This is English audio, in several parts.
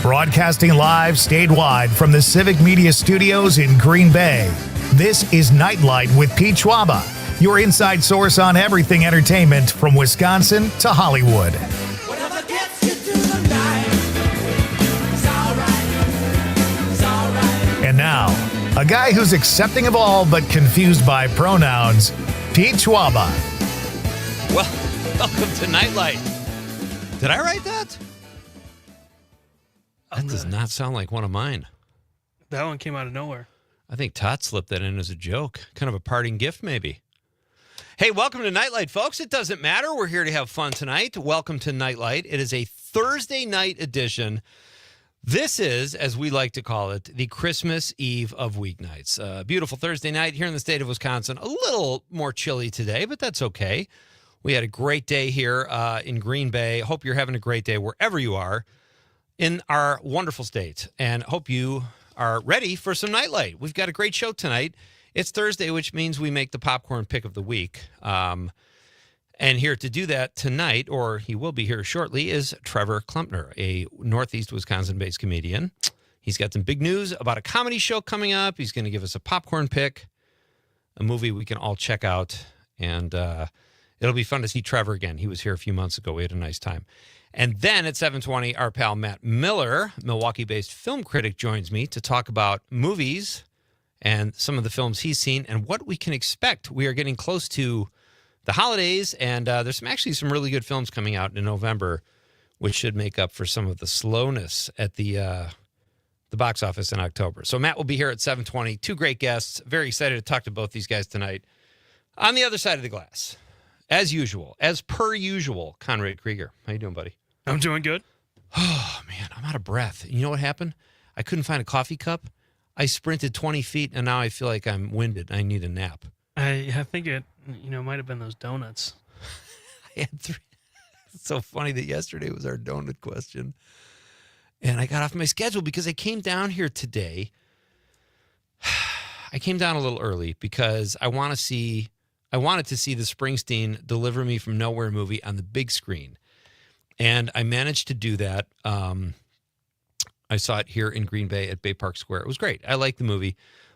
Broadcasting live statewide from the Civic Media Studios in Green Bay. This is Nite with Pete Schwaba, your inside source on everything entertainment from Wisconsin to Hollywood. Whatever gets you through the night, it's all right. And now, a guy who's accepting of all but confused by pronouns, Pete Schwaba. Well, welcome to Nite. Did I write that? That does not sound like one of mine. That one came out of nowhere. I think Todd slipped that in as a joke. Kind of a parting gift, maybe. Hey, welcome to Nite, folks. It doesn't matter. We're here to have fun tonight. Welcome to Nite. It is a Thursday night edition. This is, as we like to call it, the Christmas Eve of weeknights. Beautiful Thursday night here in the state of Wisconsin. A little more chilly today, but that's okay. We had a great day here in Green Bay. Hope you're having a great day wherever you are in our wonderful state, and hope you are ready for some Nite. We've got a great show tonight. It's Thursday, which means we make the popcorn pick of the week. And here to do that tonight, or he will be here shortly, is Trevor Klumpner, a Northeast Wisconsin-based comedian. He's got some big news about a comedy show coming up. He's going to give us a popcorn pick, a movie we can all check out, and it'll be fun to see Trevor again. He was here a few months ago. We had a nice time. And then at 7:20, our pal Matt Miller, Milwaukee-based film critic, joins me to talk about movies and some of the films he's seen and what we can expect. We are getting close to the holidays, and there's actually some really good films coming out in November, which should make up for some of the slowness at the box office in October. So Matt will be here at 7:20. Two great guests. Very excited to talk to both these guys tonight. On the other side of the glass, as usual, as per usual, Conrad Krieger. How you doing, buddy? I'm doing good. Oh, man, I'm out of breath. You know what happened? I couldn't find a coffee cup. I sprinted 20 feet, and now I feel like I'm winded. I need a nap. I think it, might have been those donuts. I had three. It's so funny that yesterday was our donut question. And I got off my schedule because I came down here today. I came down a little early because I wanted to see the Springsteen Deliver Me From Nowhere movie on the big screen. And I managed to do that. I saw it here in Green Bay at Bay Park Square. It was great. I liked the movie,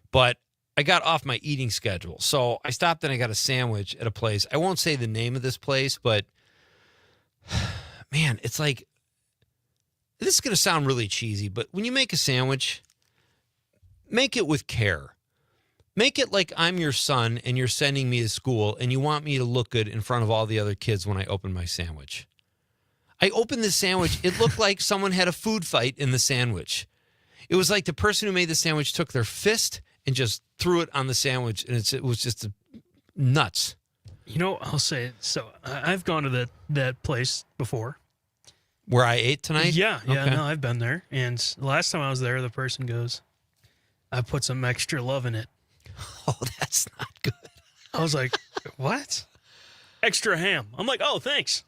but I got off my eating schedule. So I stopped and I got a sandwich at a place. I won't say the name of this place, but man, it's like, this is going to sound really cheesy, but when you make a sandwich, make it with care. Make it like I'm your son and you're sending me to school and you want me to look good in front of all the other kids when I open my sandwich. I opened the sandwich. It looked like someone had a food fight in the sandwich. It was like the person who made the sandwich took their fist and just threw it on the sandwich, and it was just nuts. I'll say, so I've gone to that place before. Where I ate tonight? Yeah, Okay. no, I've been there. And the last time I was there, the person goes, I put some extra love in it. Oh, that's not good. I was like, what? Extra ham. I'm like, oh, thanks.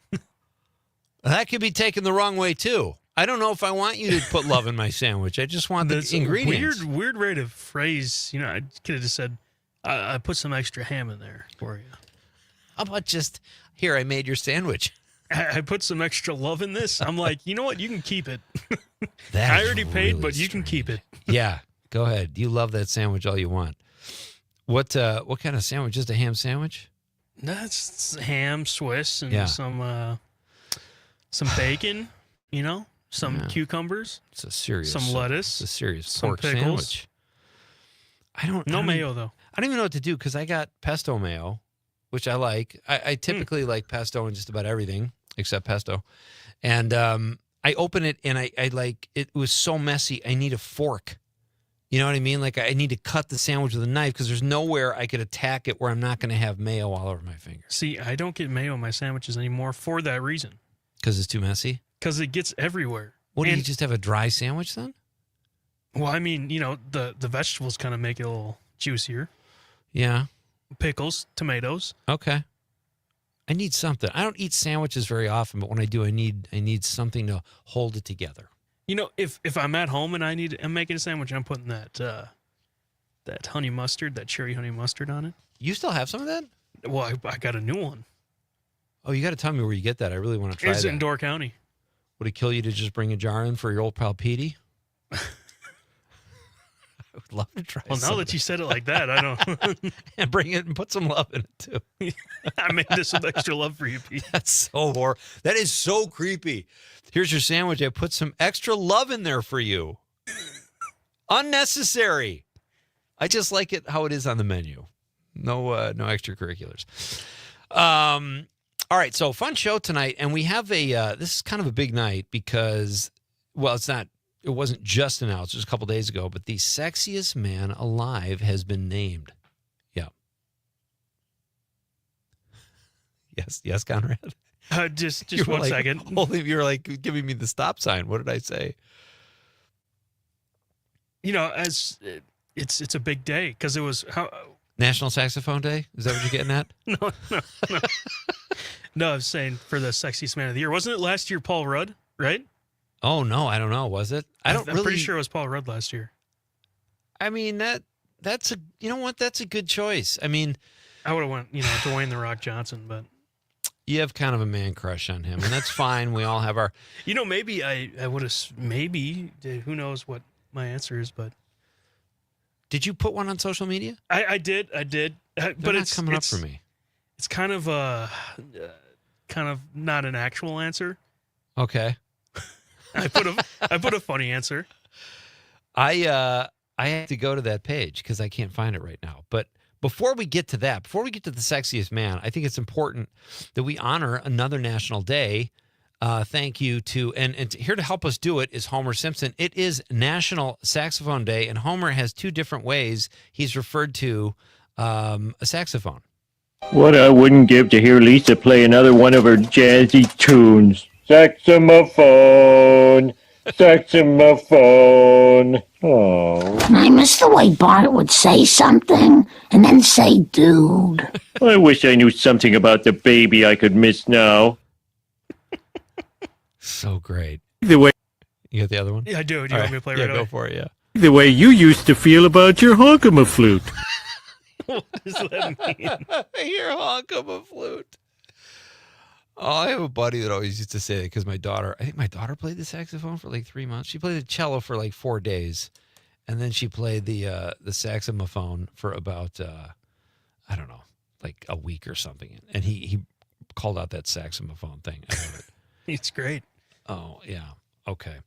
That could be taken the wrong way, too. I don't know if I want you to put love in my sandwich. I just want the ingredients. Weird way to phrase, I could have just said, I put some extra ham in there for you. How about just, here, I made your sandwich. I put some extra love in this. I'm like, you know what? You can keep it. That I is already paid, really but you can keep it. Yeah, go ahead. You love that sandwich all you want. What kind of sandwich? Just a ham sandwich? That's ham, Swiss, and some bacon, some cucumbers. It's a serious. Some lettuce. It's a serious some pork pickles. sandwich. No mayo, though. I don't even know what to do because I got pesto mayo, which I like. I typically like pesto in just about everything except pesto. And I open it and I like, it was so messy. I need a fork. You know what I mean? Like I need to cut the sandwich with a knife because there's nowhere I could attack it where I'm not going to have mayo all over my fingers. See, I don't get mayo in my sandwiches anymore for that reason. Because it's too messy? Because it gets everywhere. What, do you just have a dry sandwich then? Well, I mean, the vegetables kind of make it a little juicier. Yeah. Pickles, tomatoes. Okay. I need something. I don't eat sandwiches very often, but when I do, I need something to hold it together. If I'm at home and I'm making a sandwich, I'm putting that honey mustard, that cherry honey mustard on it. You still have some of that? Well, I got a new one. Oh, you got to tell me where you get that. I really want to try It's that. in Door County. Would it kill you to just bring a jar in for your old pal Petey? I would love to try. Well, now that you said it like that, I don't. and bring it and put some love in it too. I made this with extra love for you, Pete. That's so horrible. That is so creepy. Here's your sandwich. I put some extra love in there for you. Unnecessary. I just like it how it is on the menu. No extracurriculars. All right, so fun show tonight, and we have this is kind of a big night because, well, it wasn't just announced just a couple days ago, but the sexiest man alive has been named. Yeah. Yes, Conrad. Just You were one like, second. You were like giving me the stop sign. What did I say? As it's a big day because it was National Saxophone Day? Is that what you're getting at? No. No, I was saying for the sexiest man of the year. Wasn't it last year Paul Rudd, right? Oh, no, I don't know. Was it? I'm pretty sure it was Paul Rudd last year. I mean, that's you know what? That's a good choice. I mean, I would have went, Dwayne The Rock Johnson, but you have kind of a man crush on him, and that's fine. We all have our... maybe I would have, who knows what my answer is, but... Did you put one on social media? I did. But it's coming up for me. It's kind of not an actual answer. Okay. I put a funny answer. I have to go to that page because I can't find it right now. But before we get to that, before we get to the sexiest man, I think it's important that we honor another national day. Thank you to, and here to help us do it is Homer Simpson. It is National Saxophone Day, and Homer has two different ways he's referred to a saxophone. What I wouldn't give to hear Lisa play another one of her jazzy tunes. Saxophone, saxophone. Oh. I miss the way Bart would say something and then say dude. I wish I knew something about the baby I could miss now. So great. The way You got the other one? Yeah, I do. Do you want me to play right go away? for it, yeah. the way you used to feel about your honkama flute. What does that mean? Your honk of a flute. Oh, I have a buddy that always used to say that because I think my daughter played the saxophone for like 3 months. She played the cello for like 4 days. And then she played the saxophone for about, I don't know, like a week or something. And he called out that saxophone thing. I love it. It's great. Oh, yeah. Okay.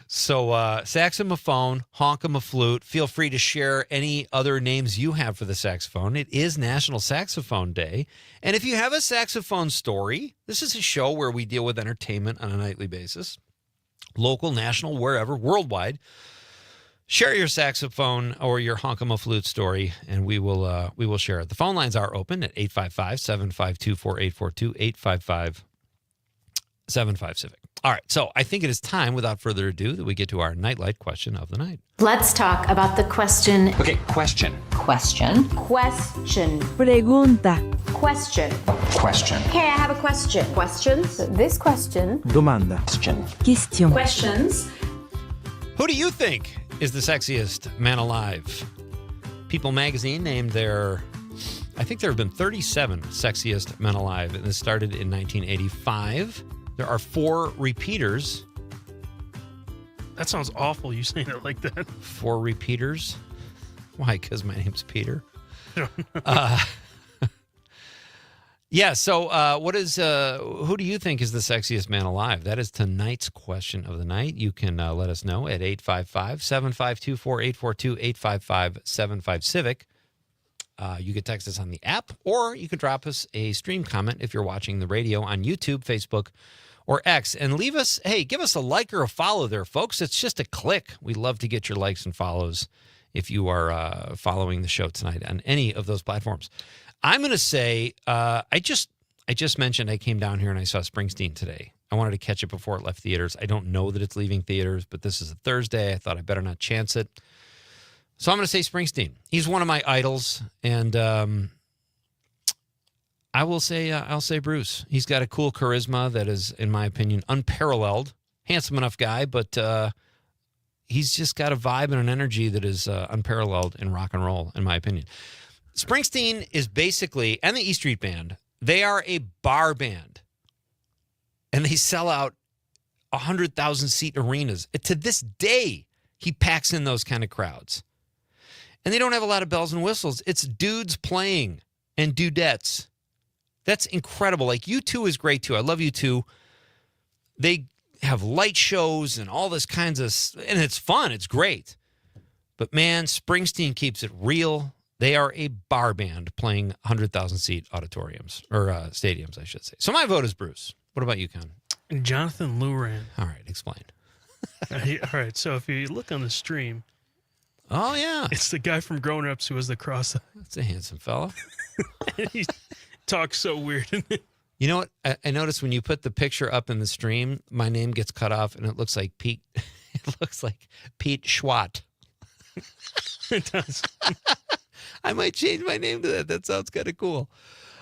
So saxophone, honk-em a flute. Feel free to share any other names you have for the saxophone. It is National Saxophone Day. And if you have a saxophone story, this is a show where we deal with entertainment on a nightly basis. Local, national, wherever, worldwide. Share your saxophone or your honk-em a flute story, and we will share it. The phone lines are open at 855-752-4842, 855-75-Civic. All right, so I think it is time, without further ado, that we get to our Nightlight question of the night. Let's talk about the question. Okay, question. Question. Pregunta. Question. Okay, I have a question. Questions? This question. Question. Question. Questions. Who do you think is the sexiest man alive? People magazine named I think there have been 37 sexiest men alive, and this started in 1985. There are 4 repeaters. That sounds awful, you saying it like that. 4 repeaters. Why? Because my name's Peter. Yeah, so who do you think is the sexiest man alive? That is tonight's question of the night. You can let us know at 855-752-4842, 855-75-CIVIC. You can text us on the app, or you can drop us a stream comment if you're watching the radio on YouTube, Facebook, or X. And give us a like or a follow there, folks. It's just a click. We love to get your likes and follows if you are following the show tonight on any of those platforms. I'm going to say, I just mentioned I came down here and I saw Springsteen today. I wanted to catch it before it left theaters. I don't know that it's leaving theaters, but this is a Thursday. I thought I better not chance it. So I'm going to say Springsteen. He's one of my idols, and I'll say Bruce. He's got a cool charisma that is, in my opinion, unparalleled. Handsome enough guy, but he's just got a vibe and an energy that is unparalleled in rock and roll, in my opinion. Springsteen is basically, and the E Street Band, they are a bar band, and they sell out 100,000 seat arenas. To this day, he packs in those kind of crowds. And they don't have a lot of bells and whistles. It's dudes playing and dudettes. That's incredible. Like U2 is great too. I love U2. They have light shows and all this kinds of, and it's fun. It's great. But man, Springsteen keeps it real. They are a bar band playing 100,000 seat auditoriums or stadiums, I should say. So my vote is Bruce. What about you, Con? Jonathan Luran. All right, explain. All right, so if you look on the stream, Oh yeah, it's the guy from Grown Ups who was the cross. that's a handsome fella. He talks so weird. You know what? I noticed when you put the picture up in the stream, my name gets cut off, and it looks like Pete. It looks like Pete Schwat. It does. I might change my name to that. That sounds kind of cool.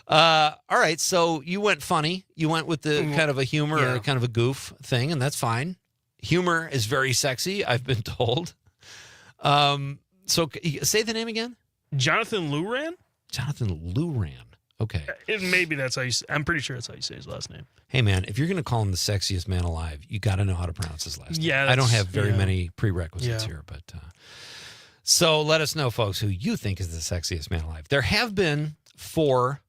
All right, so you went funny. You went with the kind of a humor or kind of a goof thing, and that's fine. Humor is very sexy, I've been told. So say the name again. Jonathan Luran? Jonathan Luran. Okay. Maybe that's how I'm pretty sure that's how you say his last name. Hey, man, if you're going to call him the sexiest man alive, you got to know how to pronounce his last name. Yeah, I don't have very many prerequisites Yeah. here, but so let us know, folks, who you think is the sexiest man alive. There have been 4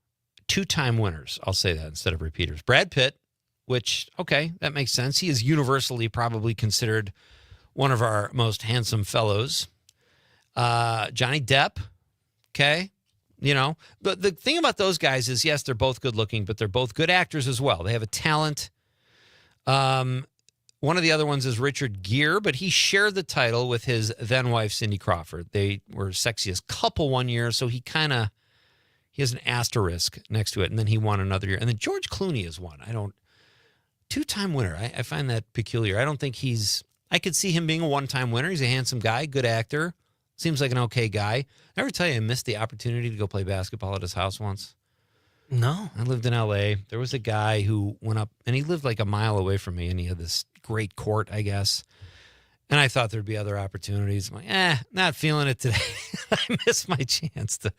two-time winners. I'll say that instead of repeaters. Brad Pitt, which, okay, that makes sense. He is universally probably considered one of our most handsome fellows. Johnny Depp, okay. You know, but the thing about those guys is, yes, they're both good looking, but they're both good actors as well. They have a talent. One of the other ones is Richard Gere, but he shared the title with his then wife, Cindy Crawford. They were sexiest couple one year, so he has an asterisk next to it, and then he won another year. And then George Clooney is one. Two-time winner. I find that peculiar. I don't think I could see him being a one-time winner. He's a handsome guy, good actor. Seems like an okay guy. I ever tell you I missed the opportunity to go play basketball at his house once? No. I lived in L.A. There was a guy who went up, and he lived like a mile away from me, and he had this great court, I guess. And I thought there'd be other opportunities. I'm like, not feeling it today. I missed my chance to.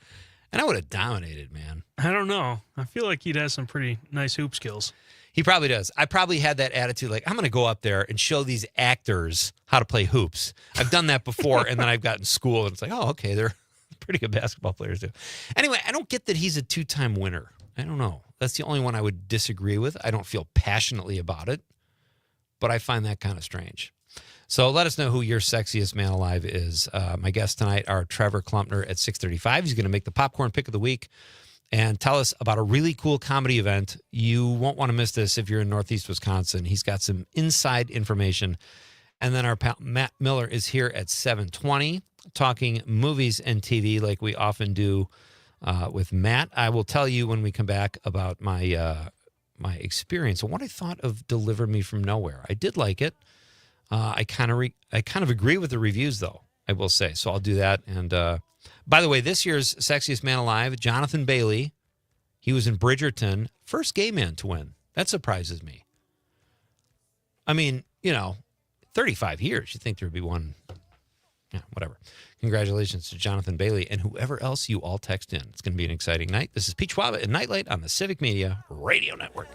And I would have dominated, man. I don't know. I feel like he'd have some pretty nice hoop skills. He probably does. I probably had that attitude like, I'm going to go up there and show these actors how to play hoops. I've done that before, and then I've gotten school, and it's like, oh, okay, they're pretty good basketball players too. Anyway, I don't get that he's a two-time winner. I don't know. That's the only one I would disagree with. I don't feel passionately about it, but I find that kind of strange. So let us know who your sexiest man alive is. My guests tonight are Trevor Klumpner at 6:35. He's going to make the popcorn pick of the week and tell us about a really cool comedy event. You won't want to miss this if you're in Northeast Wisconsin. He's got some inside information. And then our pal Matt Miller is here at 7:20 talking movies and TV like we often do with Matt. I will tell you when we come back about my my experience and what I thought of Deliver Me From Nowhere. I did like it. I kind of agree with the reviews, though, I will say. So I'll do that. And by the way, this year's Sexiest Man Alive, Jonathan Bailey, he was in Bridgerton, first gay man to win. That surprises me. I mean, 35 years. You'd think there would be one. Yeah, whatever. Congratulations to Jonathan Bailey and whoever else you all text in. It's going to be an exciting night. This is Pete Schwaba at Nightlight on the Civic Media Radio Network.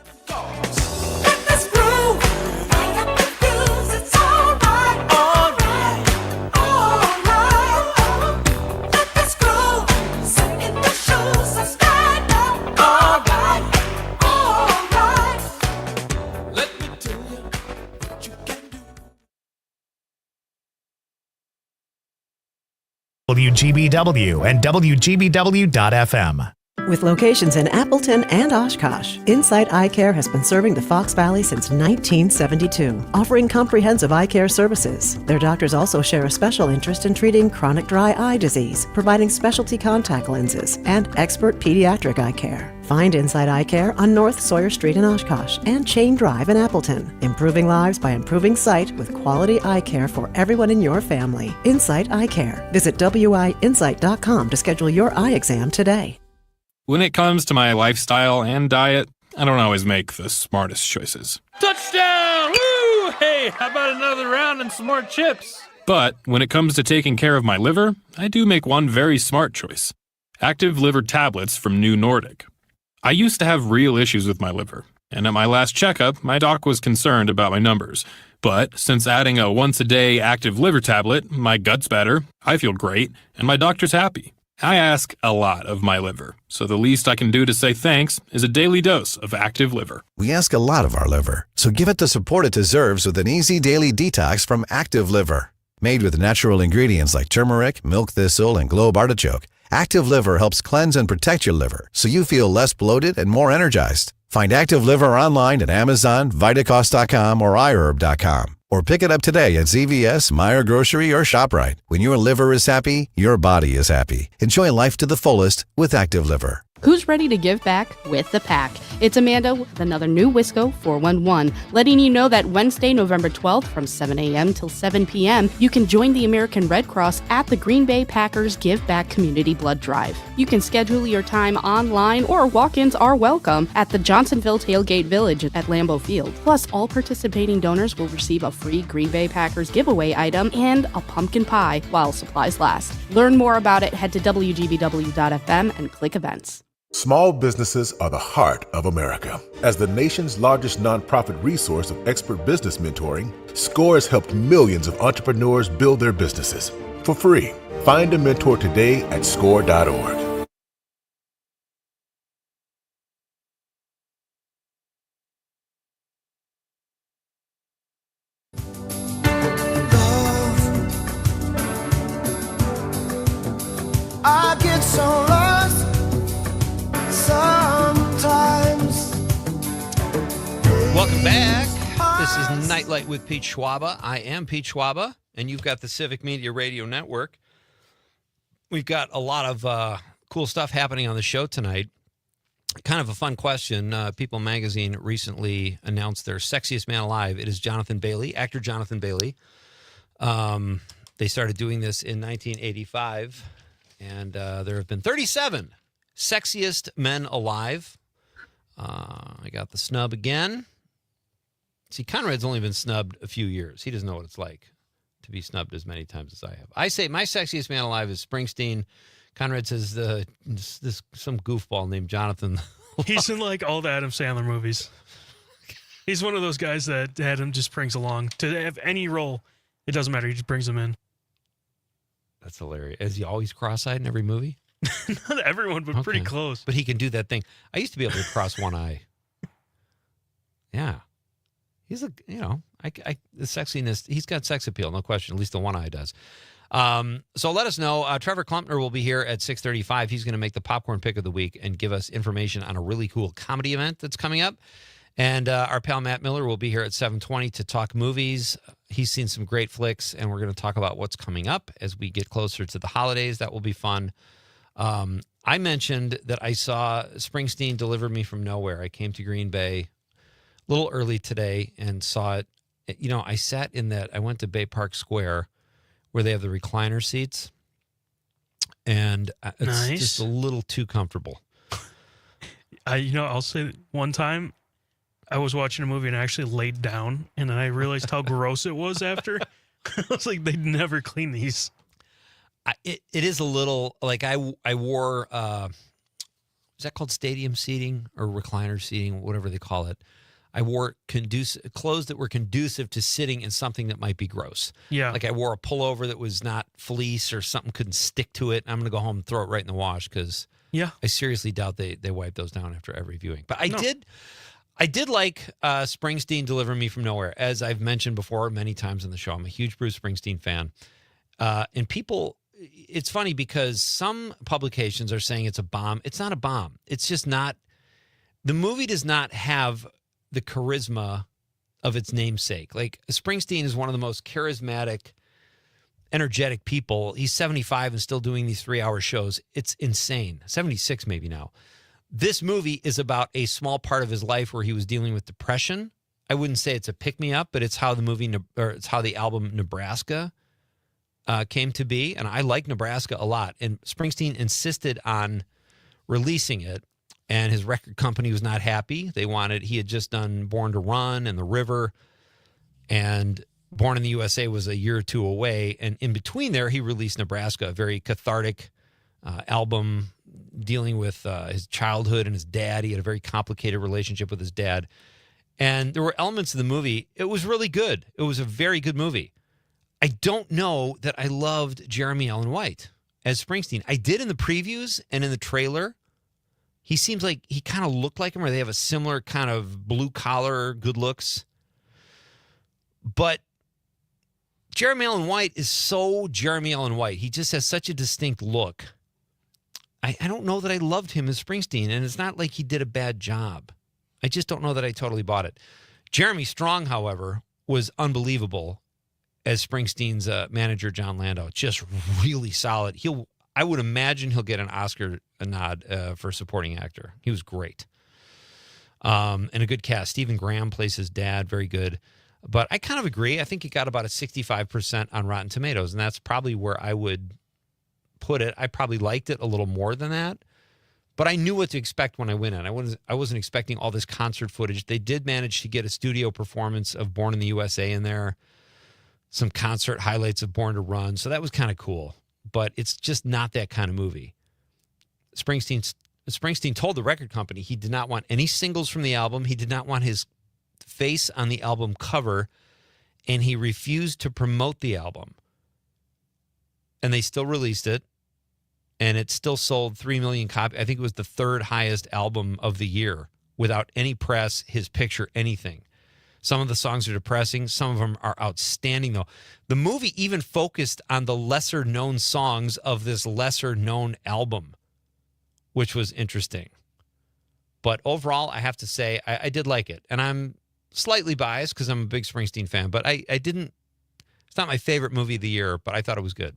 WGBW and WGBW.FM. With locations in Appleton and Oshkosh, Insight Eye Care has been serving the Fox Valley since 1972, offering comprehensive eye care services. Their doctors also share a special interest in treating chronic dry eye disease, providing specialty contact lenses, and expert pediatric eye care. Find Insight Eye Care on North Sawyer Street in Oshkosh and Chain Drive in Appleton, improving lives by improving sight with quality eye care for everyone in your family. Insight Eye Care. Visit WIinsight.com to schedule your eye exam today. When it comes to my lifestyle and diet, I don't always make the smartest choices. Touchdown! Woo! Hey, how about another round and some more chips? But when it comes to taking care of my liver, I do make one very smart choice. Active liver tablets from New Nordic. I used to have real issues with my liver. And at my last checkup, my doc was concerned about my numbers. But since adding a once-a-day active liver tablet, my gut's better, I feel great, and my doctor's happy. I ask a lot of my liver, so the least I can do to say thanks is a daily dose of active liver. We ask a lot of our liver, so give it the support it deserves with an easy daily detox from Active Liver. Made with natural ingredients like turmeric, milk thistle, and globe artichoke, Active Liver helps cleanse and protect your liver so you feel less bloated and more energized. Find Active Liver online at Amazon, Vitacost.com, or iHerb.com. Or pick it up today at CVS, Meijer Grocery, or ShopRite. When your liver is happy, your body is happy. Enjoy life to the fullest with Active Liver. Who's ready to give back with the pack? It's Amanda with another new Wisco 411, letting you know that Wednesday, November 12th from 7 a.m. till 7 p.m., you can join the American Red Cross at the Green Bay Packers Give Back Community Blood Drive. You can schedule your time online or walk-ins are welcome at the Johnsonville Tailgate Village at Lambeau Field. Plus, all participating donors will receive a free Green Bay Packers giveaway item and a pumpkin pie while supplies last. Learn more about it, head to WGBW.FM and click events. Small businesses are the heart of America. As the nation's largest nonprofit resource of expert business mentoring, SCORE has helped millions of entrepreneurs build their businesses for free. Find a mentor today at score.org. I get so lost sometimes. Welcome back. This is Nightlight with Pete Schwaba. I am Pete Schwaba, and you've got the Civic Media Radio Network. We've got a lot of cool stuff happening on the show tonight. Kind of a fun question. People Magazine recently announced their sexiest man alive. It is Jonathan Bailey, actor Jonathan Bailey. They started doing this in 1985, and there have been 37 sexiest men alive. I got the snub again. See, Conrad's only been snubbed a few years. He doesn't know what it's like to be snubbed as many times as I have. I say my sexiest man alive is Springsteen. Conrad says this some goofball named Jonathan. He's in like all the Adam Sandler movies. He's one of those guys that Adam just brings along to have any role. It doesn't matter. He just brings them in. That's hilarious. Is he always cross-eyed in every movie? Not everyone, but pretty close. But he can do that thing. I used to be able to cross one eye. Yeah. He's the sexiness. He's got sex appeal, no question. At least the one eye does. So let us know. Trevor Klumpner will be here at 6:35. He's going to make the popcorn pick of the week and give us information on a really cool comedy event that's coming up. And our pal Matt Miller will be here at 7:20 to talk movies. He's seen some great flicks, and we're going to talk about what's coming up as we get closer to the holidays. That will be fun. I mentioned that I saw Springsteen Deliver Me From Nowhere. I came to Green Bay a little early today and saw it. You know, I sat in that. I went to Bay Park Square where they have the recliner seats, and it's just a little too comfortable. I'll say that one time I was watching a movie and I actually laid down, and then I realized how gross it was after. I was like, they'd never clean these. It is a little like I wore, is that called stadium seating or recliner seating, whatever they call it? I wore clothes that were conducive to sitting in something that might be gross. Yeah. Like I wore a pullover that was not fleece or something couldn't stick to it. I'm going to go home and throw it right in the wash because I seriously doubt they wipe those down after every viewing. But I did like Springsteen Deliver Me From Nowhere. As I've mentioned before many times on the show, I'm a huge Bruce Springsteen fan. And people, it's funny because some publications are saying it's a bomb. It's not a bomb. It's just not, the movie does not have the charisma of its namesake. Like Springsteen is one of the most charismatic, energetic people. He's 75 and still doing these 3-hour shows. It's insane. 76 maybe now. This movie is about a small part of his life where he was dealing with depression. I wouldn't say it's a pick-me-up, but it's how the album Nebraska came to be. And I like Nebraska a lot. And Springsteen insisted on releasing it. And his record company was not happy. He had just done Born to Run and The River. And Born in the USA was a year or two away. And in between there, he released Nebraska, a very cathartic album, dealing with his childhood and his dad. He had a very complicated relationship with his dad. And there were elements of the movie. It was really good. It was a very good movie. I don't know that I loved Jeremy Allen White as Springsteen. I did in the previews and in the trailer. He seems like he kind of looked like him, or they have a similar kind of blue-collar good looks. But Jeremy Allen White is so Jeremy Allen White. He just has such a distinct look. I don't know that I loved him as Springsteen, and it's not like he did a bad job. I just don't know that I totally bought it. Jeremy Strong, however, was unbelievable as Springsteen's manager, John Landau. Just really solid. I would imagine he'll get an Oscar nod for supporting actor. He was great. And a good cast. Stephen Graham plays his dad. Very good. But I kind of agree. I think he got about a 65% on Rotten Tomatoes, and that's probably where I would put it. I probably liked it a little more than that, but I knew what to expect when I went in. I wasn't expecting all this concert footage. They did manage to get a studio performance of Born in the USA in there, some concert highlights of Born to Run, so that was kind of cool, but it's just not that kind of movie. Springsteen told the record company he did not want any singles from the album. He did not want his face on the album cover, and he refused to promote the album. And they still released it, and it still sold 3 million copies. I think it was the third highest album of the year without any press, his picture, anything. Some of the songs are depressing. Some of them are outstanding, though. The movie even focused on the lesser-known songs of this lesser-known album, which was interesting. But overall, I have to say, I did like it. And I'm slightly biased because I'm a big Springsteen fan, but I didn't, it's not my favorite movie of the year, but I thought it was good.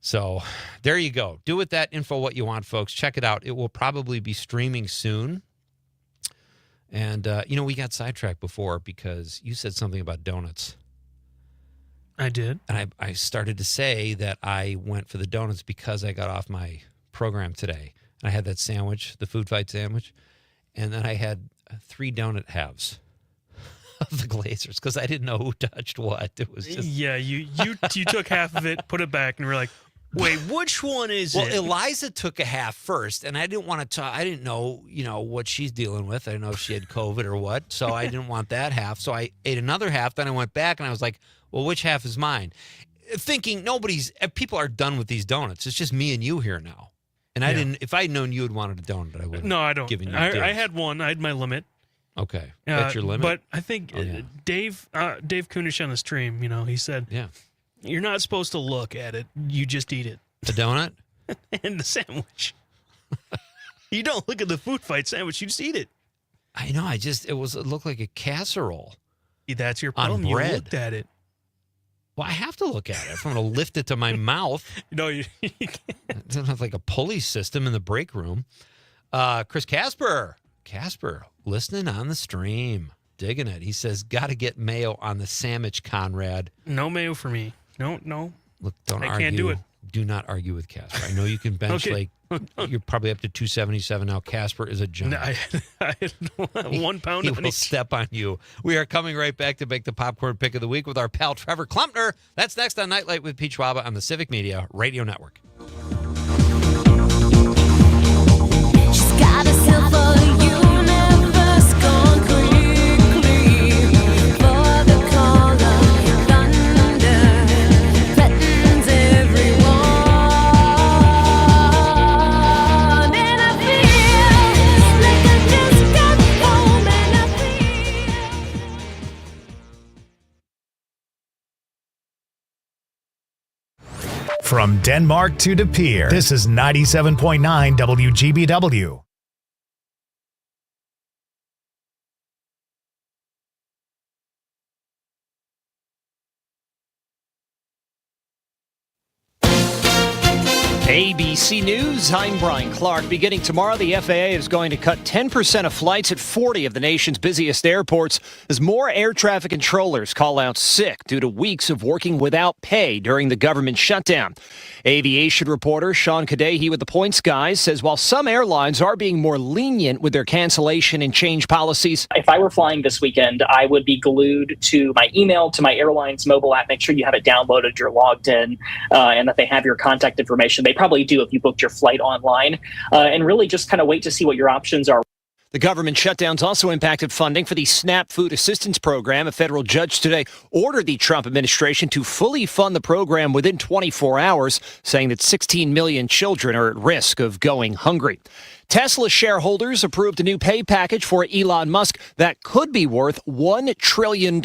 So there you go. Do with that info what you want, folks. Check it out. It will probably be streaming soon. And, we got sidetracked before because you said something about donuts. I did. And I started to say that I went for the donuts because I got off my program today. And I had that sandwich, the Food Fight sandwich. And then I had 3 donut halves of the Glazers because I didn't know who touched what. It was just... Yeah, you took half of it, put it back, and we're like, wait, which one is it? Well, Eliza took a half first, and I didn't want to talk. I didn't know, what she's dealing with. I didn't know if she had COVID or what, so I didn't want that half. So I ate another half. Then I went back, and I was like, well, which half is mine? Thinking people are done with these donuts. It's just me and you here now. And I didn't. If I'd known you had wanted a donut, I wouldn't. No, I don't. Given you I had one. I had my limit. Okay, that's your limit. But I think Dave Kunish on the stream, he said, "Yeah, you're not supposed to look at it. You just eat it." The donut and the sandwich. You don't look at the Food Fight sandwich. You just eat it. I know. It looked like a casserole. That's your problem. You looked at it. Well, I have to look at it if I'm going to lift it to my mouth. No, you can't. It doesn't have like a pulley system in the break room. Chris Casper, listening on the stream, digging it. He says, "Got to get mayo on the sandwich, Conrad." No mayo for me. No. Look, don't argue. I can't do it. Do not argue with Casper. I know you can bench you're probably up to 277 now. Casper is a giant. I had 1 pound he on will each. step on you. We are coming right back to make the popcorn pick of the week with our pal Trevor Klumpner. That's next on Nightlight with Pete Schwaba on the Civic Media Radio Network. She's got a silver universe gone quickly for the call of thunder threatens everyone, and I feel like I just got home, and I feel. From Denmark to De Pere, this is 97.9 WGBW. ABC News, I'm Brian Clark. Beginning tomorrow, the FAA is going to cut 10% of flights at 40 of the nation's busiest airports as more air traffic controllers call out sick due to weeks of working without pay during the government shutdown. Aviation reporter Sean Cadehe with the Points Guys says while some airlines are being more lenient with their cancellation and change policies. If I were flying this weekend, I would be glued to my email, to my airline's mobile app. Make sure you have it downloaded, you're logged in, and that they have your contact information. They probably do if you booked your flight online, and really just kind of wait to see what your options are. The government shutdowns also impacted funding for the SNAP Food Assistance Program. A federal judge today ordered the Trump administration to fully fund the program within 24 hours, saying that 16 million children are at risk of going hungry. Tesla shareholders approved a new pay package for Elon Musk that could be worth $1 trillion.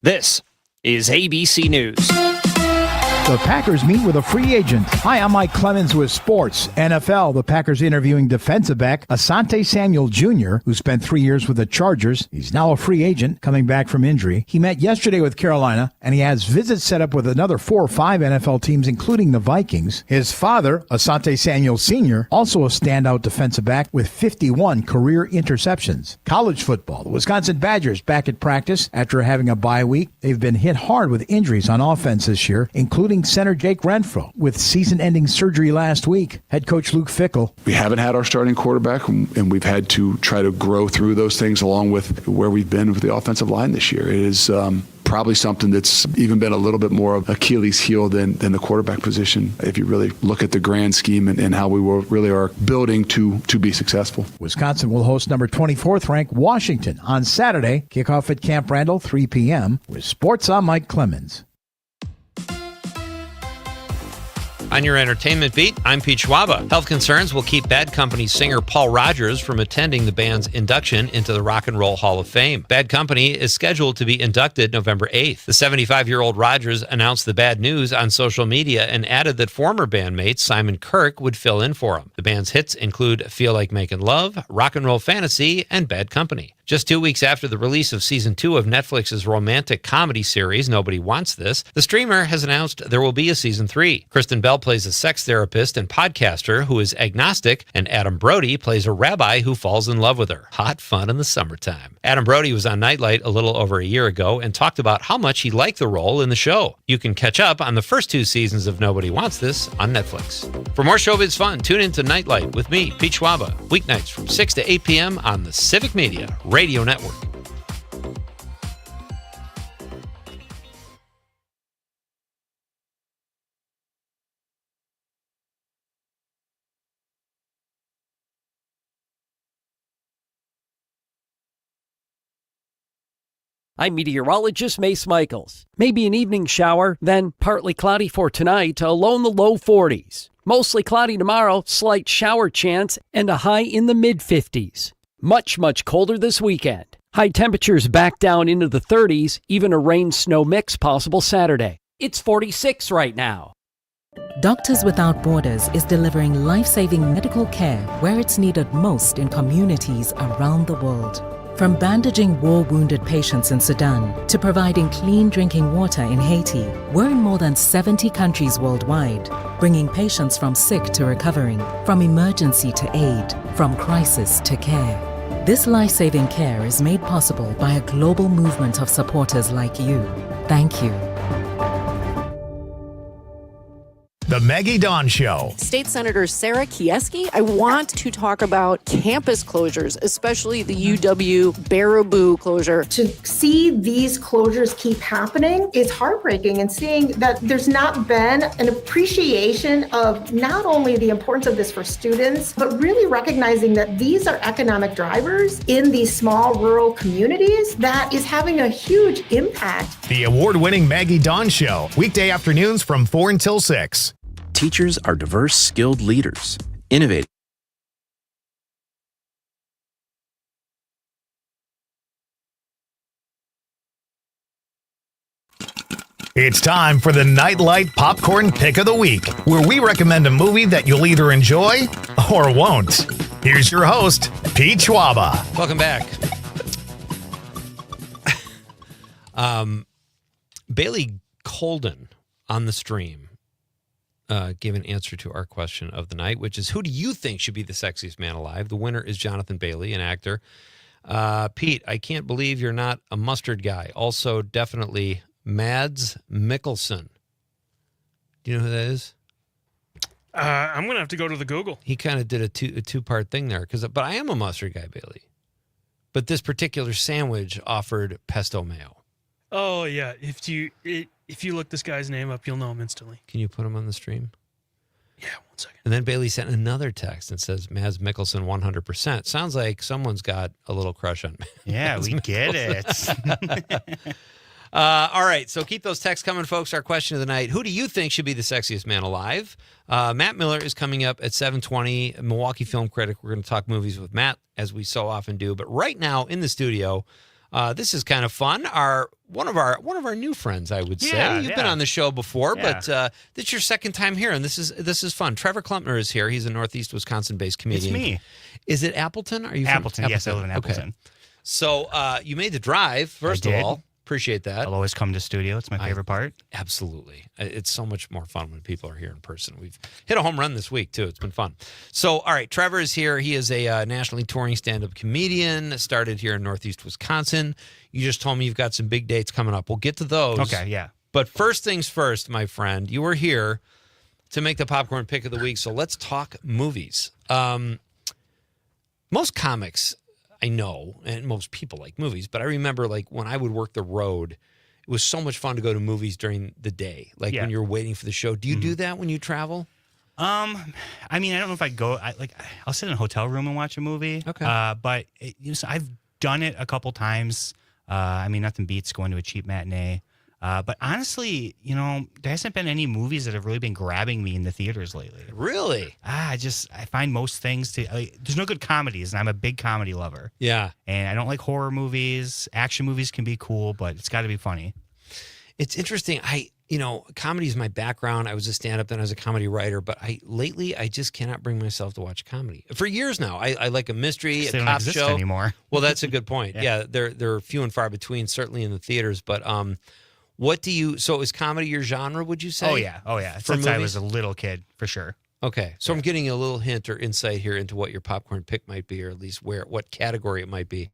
This is ABC News. The Packers meet with a free agent. Hi, I'm Mike Clemens with Sports. NFL, the Packers interviewing defensive back Asante Samuel Jr., who spent 3 years with the Chargers. He's now a free agent coming back from injury. He met yesterday with Carolina, and he has visits set up with another 4 or 5 NFL teams, including the Vikings. His father, Asante Samuel Sr., also a standout defensive back with 51 career interceptions. College football, the Wisconsin Badgers back at practice after having a bye week. They've been hit hard with injuries on offense this year, including center Jake Renfro with season-ending surgery last week. Head coach Luke Fickell. We haven't had our starting quarterback, and we've had to try to grow through those things along with where we've been with the offensive line this year. It is probably something that's even been a little bit more of Achilles' heel than the quarterback position, if you really look at the grand scheme and how we really are building to be successful. Wisconsin will host number 24th ranked Washington on Saturday. Kickoff at Camp Randall, 3 p.m. With Sports, I'm Mike Clemens. On your entertainment beat, I'm Pete Schwaba. Health concerns will keep Bad Company singer Paul Rodgers from attending the band's induction into the Rock and Roll Hall of Fame. Bad Company is scheduled to be inducted November 8th. The 75-year-old Rodgers announced the bad news on social media and added that former bandmate Simon Kirke would fill in for him. The band's hits include Feel Like Making Love, Rock and Roll Fantasy, and Bad Company. Just 2 weeks after the release of Season 2 of Netflix's romantic comedy series, Nobody Wants This, the streamer has announced there will be a Season 3. Kristen Bell plays a sex therapist and podcaster who is agnostic, and Adam Brody plays a rabbi who falls in love with her. Hot fun in the summertime. Adam Brody was on Nightlight a little over a year ago and talked about how much he liked the role in the show. You can catch up on the first 2 seasons of Nobody Wants This on Netflix. For more showbiz fun, tune in to Nightlight with me, Pete Schwaba, weeknights from 6 to 8 p.m. on the Civic Media Radio Network. I'm meteorologist Mace Michaels. Maybe an evening shower, then partly cloudy for tonight, a low in the low 40s. Mostly cloudy tomorrow, slight shower chance, and a high in the mid-50s. Much, much colder this weekend. High temperatures back down into the 30s, even a rain-snow mix possible Saturday. It's 46 right now. Doctors Without Borders is delivering life-saving medical care where it's needed most in communities around the world. From bandaging war-wounded patients in Sudan to providing clean drinking water in Haiti, we're in more than 70 countries worldwide, bringing patients from sick to recovering, from emergency to aid, from crisis to care. This life-saving care is made possible by a global movement of supporters like you. Thank you. The Maggie Dawn Show. State Senator Sarah Kieski, I want to talk about campus closures, especially the UW Baraboo closure. To see these closures keep happening is heartbreaking, and seeing that there's not been an appreciation of not only the importance of this for students, but really recognizing that these are economic drivers in these small rural communities that is having a huge impact. The award-winning Maggie Dawn Show, weekday afternoons from 4 until 6. Teachers are diverse, skilled leaders, innovative. It's time for the Nightlight Popcorn Pick of the Week, where we recommend a movie that you'll either enjoy or won't. Here's your host, Pete Schwaba. Welcome back. Bailey Colden on the stream gave an answer to our question of the night, which is, who do you think should be the sexiest man alive? The winner is Jonathan Bailey, an actor. Pete, I can't believe you're not a mustard guy. Also, definitely Mads Mikkelsen. Do you know who that is? I'm going to have to go to the Google. He kind of did a two-part thing there. But I am a mustard guy, Bailey. But this particular sandwich offered pesto mayo. Oh, yeah. If you look this guy's name up, you'll know him instantly. Can you put him on the stream? And then Bailey sent another text and says, Mads Mikkelsen 100%. Sounds like someone's got a little crush on me. Yeah, we get it. All right, so keep those texts coming, folks. Our question of the night, who do you think should be the sexiest man alive? Matt Miller is coming up at 7:20, Milwaukee film critic. We're going to talk movies with Matt, as we so often do. But right now in the studio, this is kind of fun. One of our new friends, I would say. Yeah, You've been on the show before, Yeah. but this is your second time here, and this is fun. Trevor Klumpner is here. He's a Northeast Wisconsin-based comedian. It's me. Is it Appleton? Are you from Appleton? Yes, I live in Appleton. Okay. So you made the drive, first of did. all. Appreciate that. I'll always come to studio. It's my favorite part. Absolutely. It's so much more fun when people are here in person. We've hit a home run this week, too. It's been fun. So, all right, Trevor is here. He is a nationally touring stand-up comedian, started here in Northeast Wisconsin. You just told me you've got some big dates coming up. We'll get to those. Okay, yeah. But first things first, my friend, you were here to make the popcorn pick of the week, so let's talk movies. Most comics, I know, and most people like movies, but I remember like when I would work the road, it was so much fun to go to movies during the day, like when you're waiting for the show. Do you do that when you travel? I mean, I don't know if I go. I'll sit in a hotel room and watch a movie. Okay, but I've done it a couple times. I mean, nothing beats going to a cheap matinee. But honestly, there hasn't been any movies that have really been grabbing me in the theaters lately. Really? I find most things there's no good comedies, and I'm a big comedy lover. Yeah. And I don't like horror movies. Action movies can be cool, but it's got to be funny. It's interesting. Comedy is my background. I was a stand-up, then I was a comedy writer, but lately I just cannot bring myself to watch comedy. For years now, I like a mystery, They a don't cop exist show. anymore. Well, that's a good point. Yeah. Yeah, they're few and far between, certainly in the theaters. But so is comedy your genre, would you say? Oh yeah. For Since I movies? was a little kid, for sure. Okay, so I'm getting a little hint or insight here into what your popcorn pick might be, or at least what category it might be.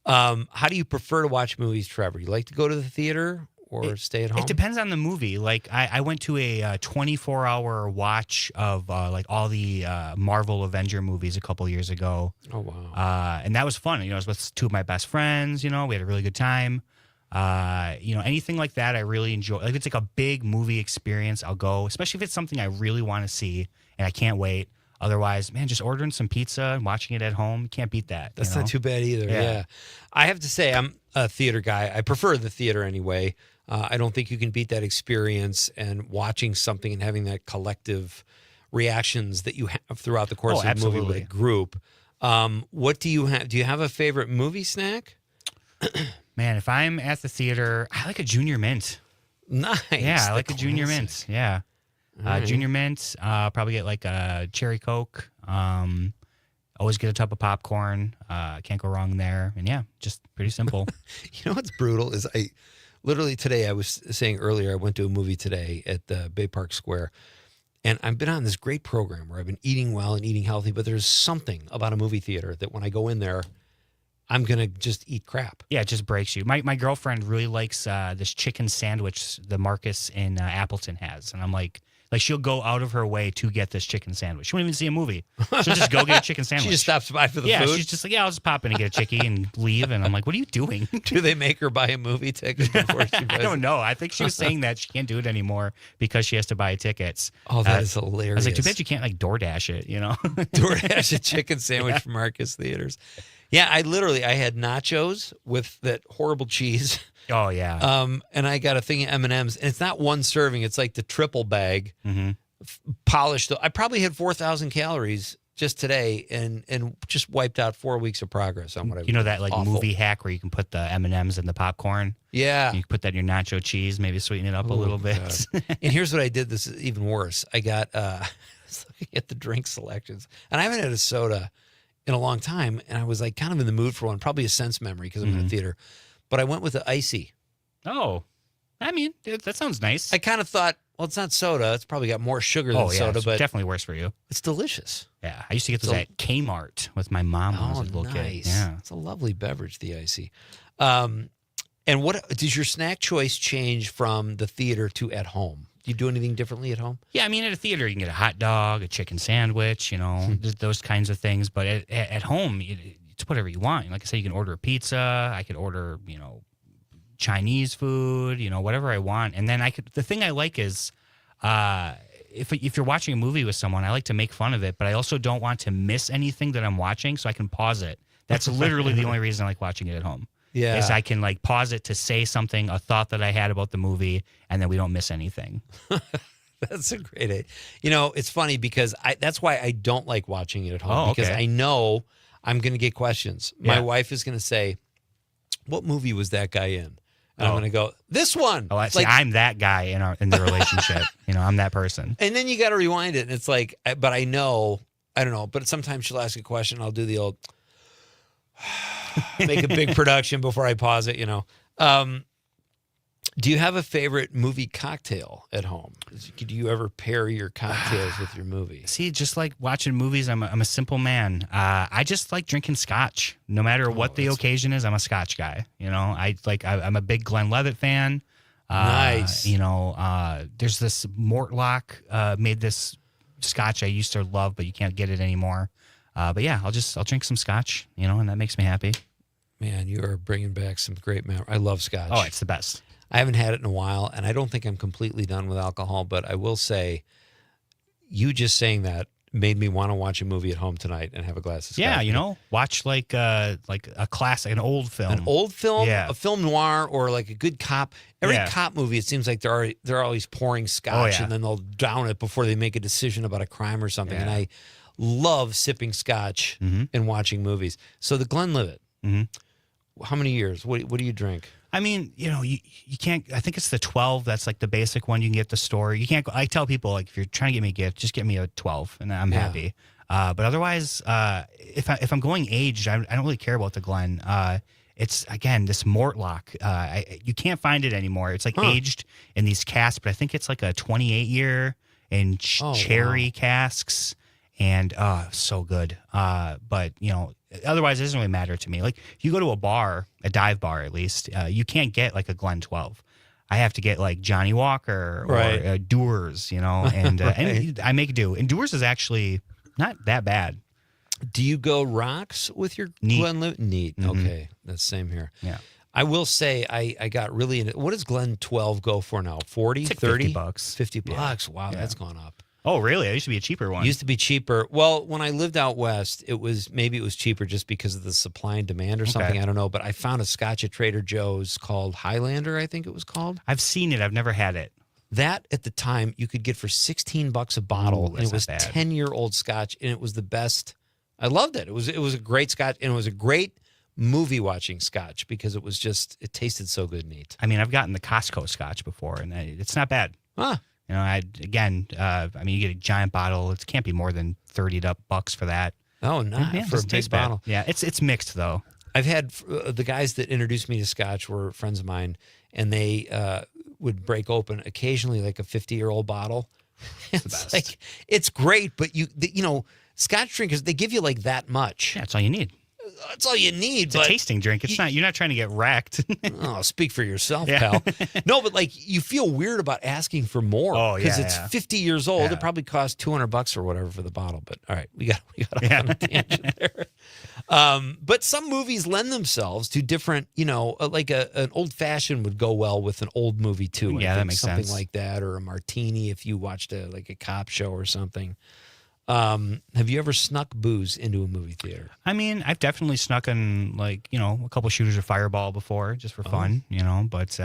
How do you prefer to watch movies, Trevor? You like to go to the theater or stay at home? It depends on the movie. Like I went to a 24-hour watch of like all the Marvel Avenger movies a couple years ago. Oh wow! And that was fun. I was with two of my best friends. We had a really good time. Anything like that, I really enjoy. Like if it's like a big movie experience, I'll go. Especially if it's something I really want to see and I can't wait. Otherwise, man, just ordering some pizza and watching it at home, you can't beat that. That's not too bad either. Yeah. I have to say, I'm a theater guy. I prefer the theater anyway. I don't think you can beat that experience and watching something and having that collective reactions that you have throughout the course of the movie with a group. What do you have? Do you have a favorite movie snack? Man, if I'm at the theater, I like a Junior Mint. Nice. Yeah, I the like a Junior Mint. classic. Yeah. All right. Junior Mint. Probably get like a cherry Coke. Always get a tub of popcorn. Can't go wrong there. And yeah, just pretty simple. You know what's brutal is I literally today, I was saying earlier, I went to a movie today at the Bay Park Square. And I've been on this great program where I've been eating well and eating healthy, but there's something about a movie theater that when I go in there, I'm going to just eat crap. Yeah, it just breaks you. My girlfriend really likes this chicken sandwich the Marcus in Appleton has. And I'm like she'll go out of her way to get this chicken sandwich. She won't even see a movie. She'll just go get a chicken sandwich. She just stops by for the yeah, food? she's just like, I'll just pop in and get a chickie and leave. And I'm like, what are you doing? Do they make her buy a movie ticket before she buys I don't know. I think she was saying that she can't do it anymore because she has to buy tickets. Oh, that is hilarious. I was like, too bad you can't like DoorDash it, DoorDash a chicken sandwich from Marcus Theaters. Yeah, I had nachos with that horrible cheese. Oh yeah. And I got a thing of M&Ms, and it's not one serving; it's like the triple bag, polished. I probably had 4,000 calories just today, and just wiped out 4 weeks of progress on what I. That like movie hack where you can put the M&Ms in the popcorn. Yeah, you can put that in your nacho cheese, maybe sweeten it up a little bit. And here's what I did. This is even worse. I got I was looking at the drink selections, and I haven't had a soda in a long time, and I was like kind of in the mood for one, probably a sense memory because I'm in the theater. But I went with the icy. Oh, I mean, that sounds nice. I kind of thought, well, it's not soda. It's probably got more sugar than soda, it's but definitely worse for you. It's delicious. Yeah, I used to get those at Kmart with my mom when I was a little nice. kid. Yeah, it's a lovely beverage, the icy. And what does your snack choice change from the theater to at home? Do you do anything differently at home? Yeah, I mean, at a theater, you can get a hot dog, a chicken sandwich, those kinds of things. But at home, it's whatever you want. Like I say, you can order a pizza. I could order, Chinese food, whatever I want. And then the thing I like is if you're watching a movie with someone, I like to make fun of it, but I also don't want to miss anything that I'm watching, so I can pause it. That's literally the only reason I like watching it at home. Yeah. Is I can like pause it to say something, a thought that I had about the movie, and then we don't miss anything. That's a great idea. You know, it's funny because that's why I don't like watching it at home, Oh, because okay. I know I'm going to get questions. My Yeah. wife is going to say, "What movie was that guy in?" And I'm Oh. going to go, "This one." Oh, see, I'm that guy in the relationship. I'm that person. And then you got to rewind it, and it's like, but I know, I don't know, but sometimes she'll ask a question, I'll do the old make a big production before I pause it, Do you have a favorite movie cocktail at home? Do you ever pair your cocktails with your movie? See, just like watching movies, I'm a simple man. I just like drinking scotch. No matter what the occasion is, I'm a scotch guy. I'm a big Glenlivet fan. Nice. There's this Mortlock made this scotch I used to love, but you can't get it anymore. But yeah, I'll drink some scotch, and that makes me happy. Man, you are bringing back some great memories. I love scotch. Oh, it's the best. I haven't had it in a while, and I don't think I'm completely done with alcohol, but I will say, you just saying that made me want to watch a movie at home tonight and have a glass of scotch. Yeah, watch like a classic, an old film. An old film, Yeah. a film noir, or like a good cop. Every Yeah. cop movie, it seems like they're always pouring scotch, yeah. and then they'll down it before they make a decision about a crime or something. Yeah. And I love sipping scotch and watching movies. So the Glenlivet, how many years? What do you drink? I mean, you can't. I think it's the 12. That's like the basic one you can get at the store. You can't. I tell people, like, if you're trying to get me a gift, just get me a 12, and I'm happy. But otherwise, if I'm going aged, I don't really care about the Glen. It's again this Mortlock. You can't find it anymore. It's like aged in these casks, but I think it's like a 28 year in cherry casks, and so good. But otherwise, it doesn't really matter to me. Like, if you go to a bar, a dive bar at least, you can't get like a Glen 12. I have to get like Johnny Walker or Dewar's, and I make do. And Dewar's is actually not that bad. Do you go rocks with your Neat. Glenlivet? Neat. Okay, that's same here. Yeah. I will say I got really into. What does Glen 12 go for now? 40, It's like 30 $50. 50 bucks. Wow, that's gone up. Oh, really? It used to be a cheaper one. Used to be cheaper. Well, when I lived out west, it was cheaper just because of the supply and demand or something. Okay. I don't know. But I found a scotch at Trader Joe's called Highlander, I think it was called. I've seen it. I've never had it. That at the time you could get for $16 a bottle, Ooh, and it was that's not bad. 10-year-old scotch, and it was the best. I loved it. It was a great scotch, and it was a great movie watching scotch because it tasted so good. Neat. I mean, I've gotten the Costco scotch before, and it's not bad. Huh. You get a giant bottle. It can't be more than $30 for that. Oh, not Yeah, for a doesn't big taste bad. bottle. Yeah, it's mixed though. I've had the guys that introduced me to scotch were friends of mine, and they would break open occasionally like a 50-year-old bottle. It's like it's great, but scotch drinkers, they give you like that much. Yeah, that's all you need. That's all you need. It's a tasting drink. It's not. You're not trying to get wrecked. Oh, speak for yourself, Yeah. pal. No, but like you feel weird about asking for more. Oh, because yeah, it's yeah. 50 years old. Yeah. It probably costs $200 or whatever for the bottle. But all right, we got off on a tangent there. But some movies lend themselves to different. Like an old fashioned would go well with an old movie too. I Yeah, that think makes something sense. like that, or a martini if you watched a cop show or something. Have you ever snuck booze into a movie theater? I mean, I've definitely snuck in a couple shooters of Fireball before, just for fun. But it's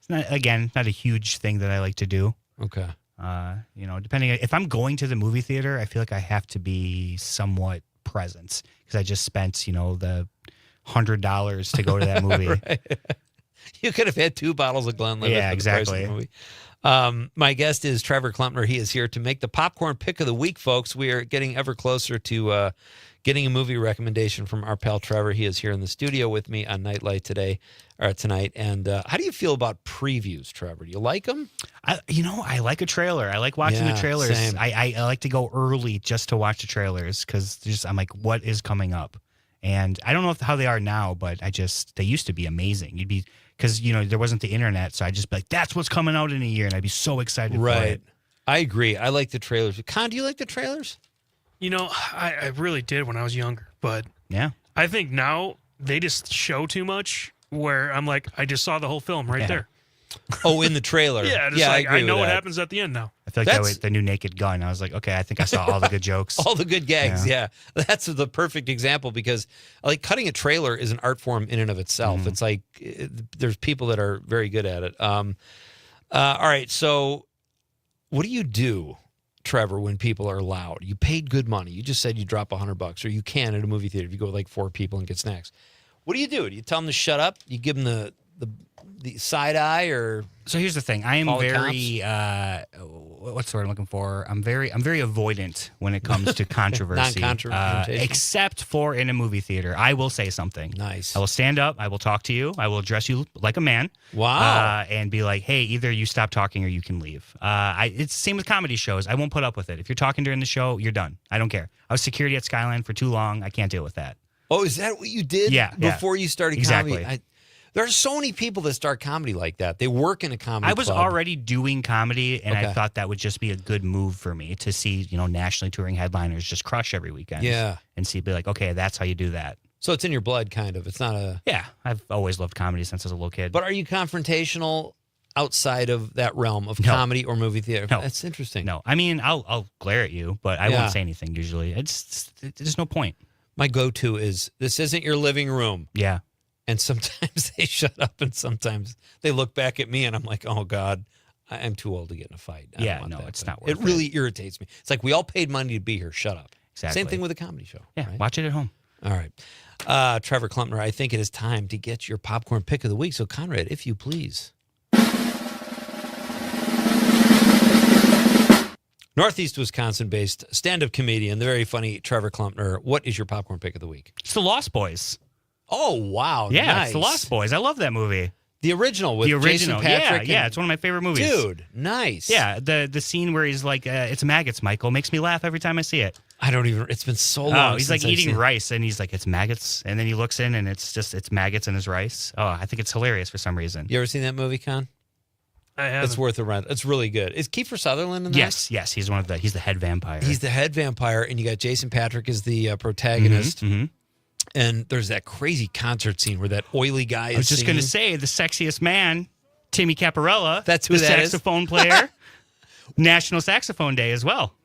not a huge thing that I like to do. Okay. Depending if I'm going to the movie theater, I feel like I have to be somewhat present because I just spent the $100 to go to that movie. Right. You could have had 2 bottles of Glenlivet. Yeah, for the price of the exactly. movie. My guest is Trevor Klumpner. He is here to make the popcorn pick of the week, folks. We are getting ever closer to getting a movie recommendation from our pal Trevor. He is here in the studio with me on Nightlight tonight. And how do you feel about previews, Trevor? Do you like them? I like a trailer. I like watching the trailers. Same. I like to go early just to watch the trailers because I'm like, what is coming up? And I don't know how they are now, but they used to be amazing. Because there wasn't the internet, so I'd just be like, that's what's coming out in a year, and I'd be so excited for it. I agree. I like the trailers. Con, do you like the trailers? I really did when I was younger, but yeah, I think now they just show too much where I'm like, I just saw the whole film right there. Oh, in the trailer. Yeah, I I agree know with what that. happens at the end now. I feel like that was the new Naked Gun. I was like, okay, I think I saw all the good jokes. All the good gags, yeah. That's the perfect example because like cutting a trailer is an art form in and of itself. It's like there's people that are very good at it. All right, so what do you do, Trevor, when people are loud? You paid good money. You just said you drop $100, or you can at a movie theater if you go with like 4 people and get snacks. What do? Do you tell them to shut up? You give them the side eye, or so here's the thing. I am very what's the word I'm looking for? I'm very avoidant when it comes to controversy. Non-confrontation. Except for in a movie theater. I will say something. Nice. I will stand up, I will talk to you, I will address you like a man. Wow. And be like, hey, either you stop talking or you can leave. It's the same with comedy shows. I won't put up with it. If you're talking during the show, you're done. I don't care. I was security at Skyline for too long. I can't deal with that. Oh, is that what you did before you started comedy? There are so many people that start comedy like that. They work in a comedy I was club. already doing comedy, and I thought that would just be a good move for me to see, nationally touring headliners just crush every weekend. Yeah. And be like, okay, that's how you do that. So it's in your blood, kind of. It's not a... Yeah, I've always loved comedy since I was a little kid. But are you confrontational outside of that realm of comedy or movie theater? No. That's interesting. No, I mean, I'll glare at you, but I won't say anything usually. There's no point. My go-to is, this isn't your living room. Yeah. And sometimes they shut up, and sometimes they look back at me, and I'm like, oh, God, I'm too old to get in a fight. It's not worth it. It really irritates me. It's like, we all paid money to be here. Shut up. Exactly. Same thing with a comedy show. Yeah, right? Watch it at home. All right. Trevor Klumpner, I think it is time to get your popcorn pick of the week. So, Conrad, if you please. Northeast Wisconsin-based stand-up comedian, the very funny Trevor Klumpner. What is your popcorn pick of the week? It's The Lost Boys. Oh, wow. Yeah, nice. It's The Lost Boys. I love that movie. The original with Jason Patrick. Yeah, it's one of my favorite movies. Dude, nice. Yeah, the scene where he's like, it's maggots, Michael, makes me laugh every time I see it. I don't even, it's been so long. Oh, he's like eating rice, and he's like, it's maggots. And then he looks in, and it's maggots in his rice. Oh, I think it's hilarious for some reason. You ever seen that movie, Con? I haven't. It's worth a rent. It's really good. Is Kiefer Sutherland in that? Yes. He's he's the head vampire. He's the head vampire, and you got Jason Patrick as the protagonist. Mm-hmm. And there's that crazy concert scene where that oily guy is I was just going to say, the sexiest man, Timmy Caparella. That's who the that is. saxophone player. National Saxophone Day as well.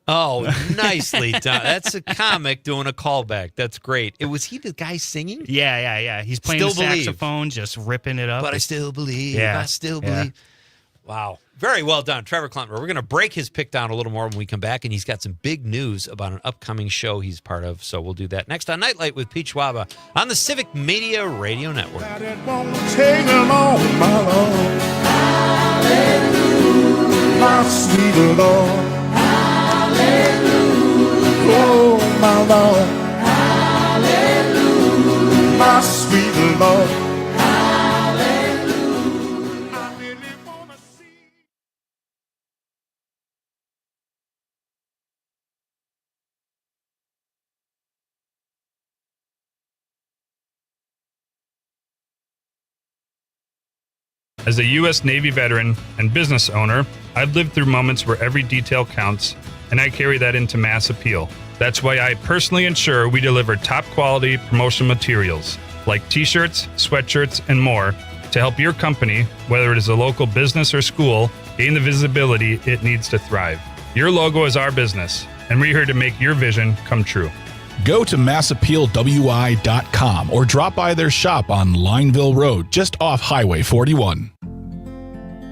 Oh, nicely done. That's a comic doing a callback. That's great. Was he the guy singing? Yeah. He's playing the saxophone, just ripping it up. But I still believe. Yeah. I still believe. Wow. Very well done, Trevor Klumpner. We're going to break his pick down a little more when we come back, and he's got some big news about an upcoming show he's part of, so we'll do that next on Nightlight with Pete Schwaba on the Civic Media Radio Network. Take them on, my Lord. Hallelujah. My sweet Lord. Hallelujah. Oh, my Lord. Hallelujah. My sweet Lord. As a U.S. Navy veteran and business owner, I've lived through moments where every detail counts, and I carry that into mass appeal. That's why I personally ensure we deliver top quality promotional materials like t-shirts, sweatshirts, and more to help your company, whether it is a local business or school, gain the visibility it needs to thrive. Your logo is our business, and we're here to make your vision come true. Go to massappealwi.com or drop by their shop on Lineville Road, just off Highway 41.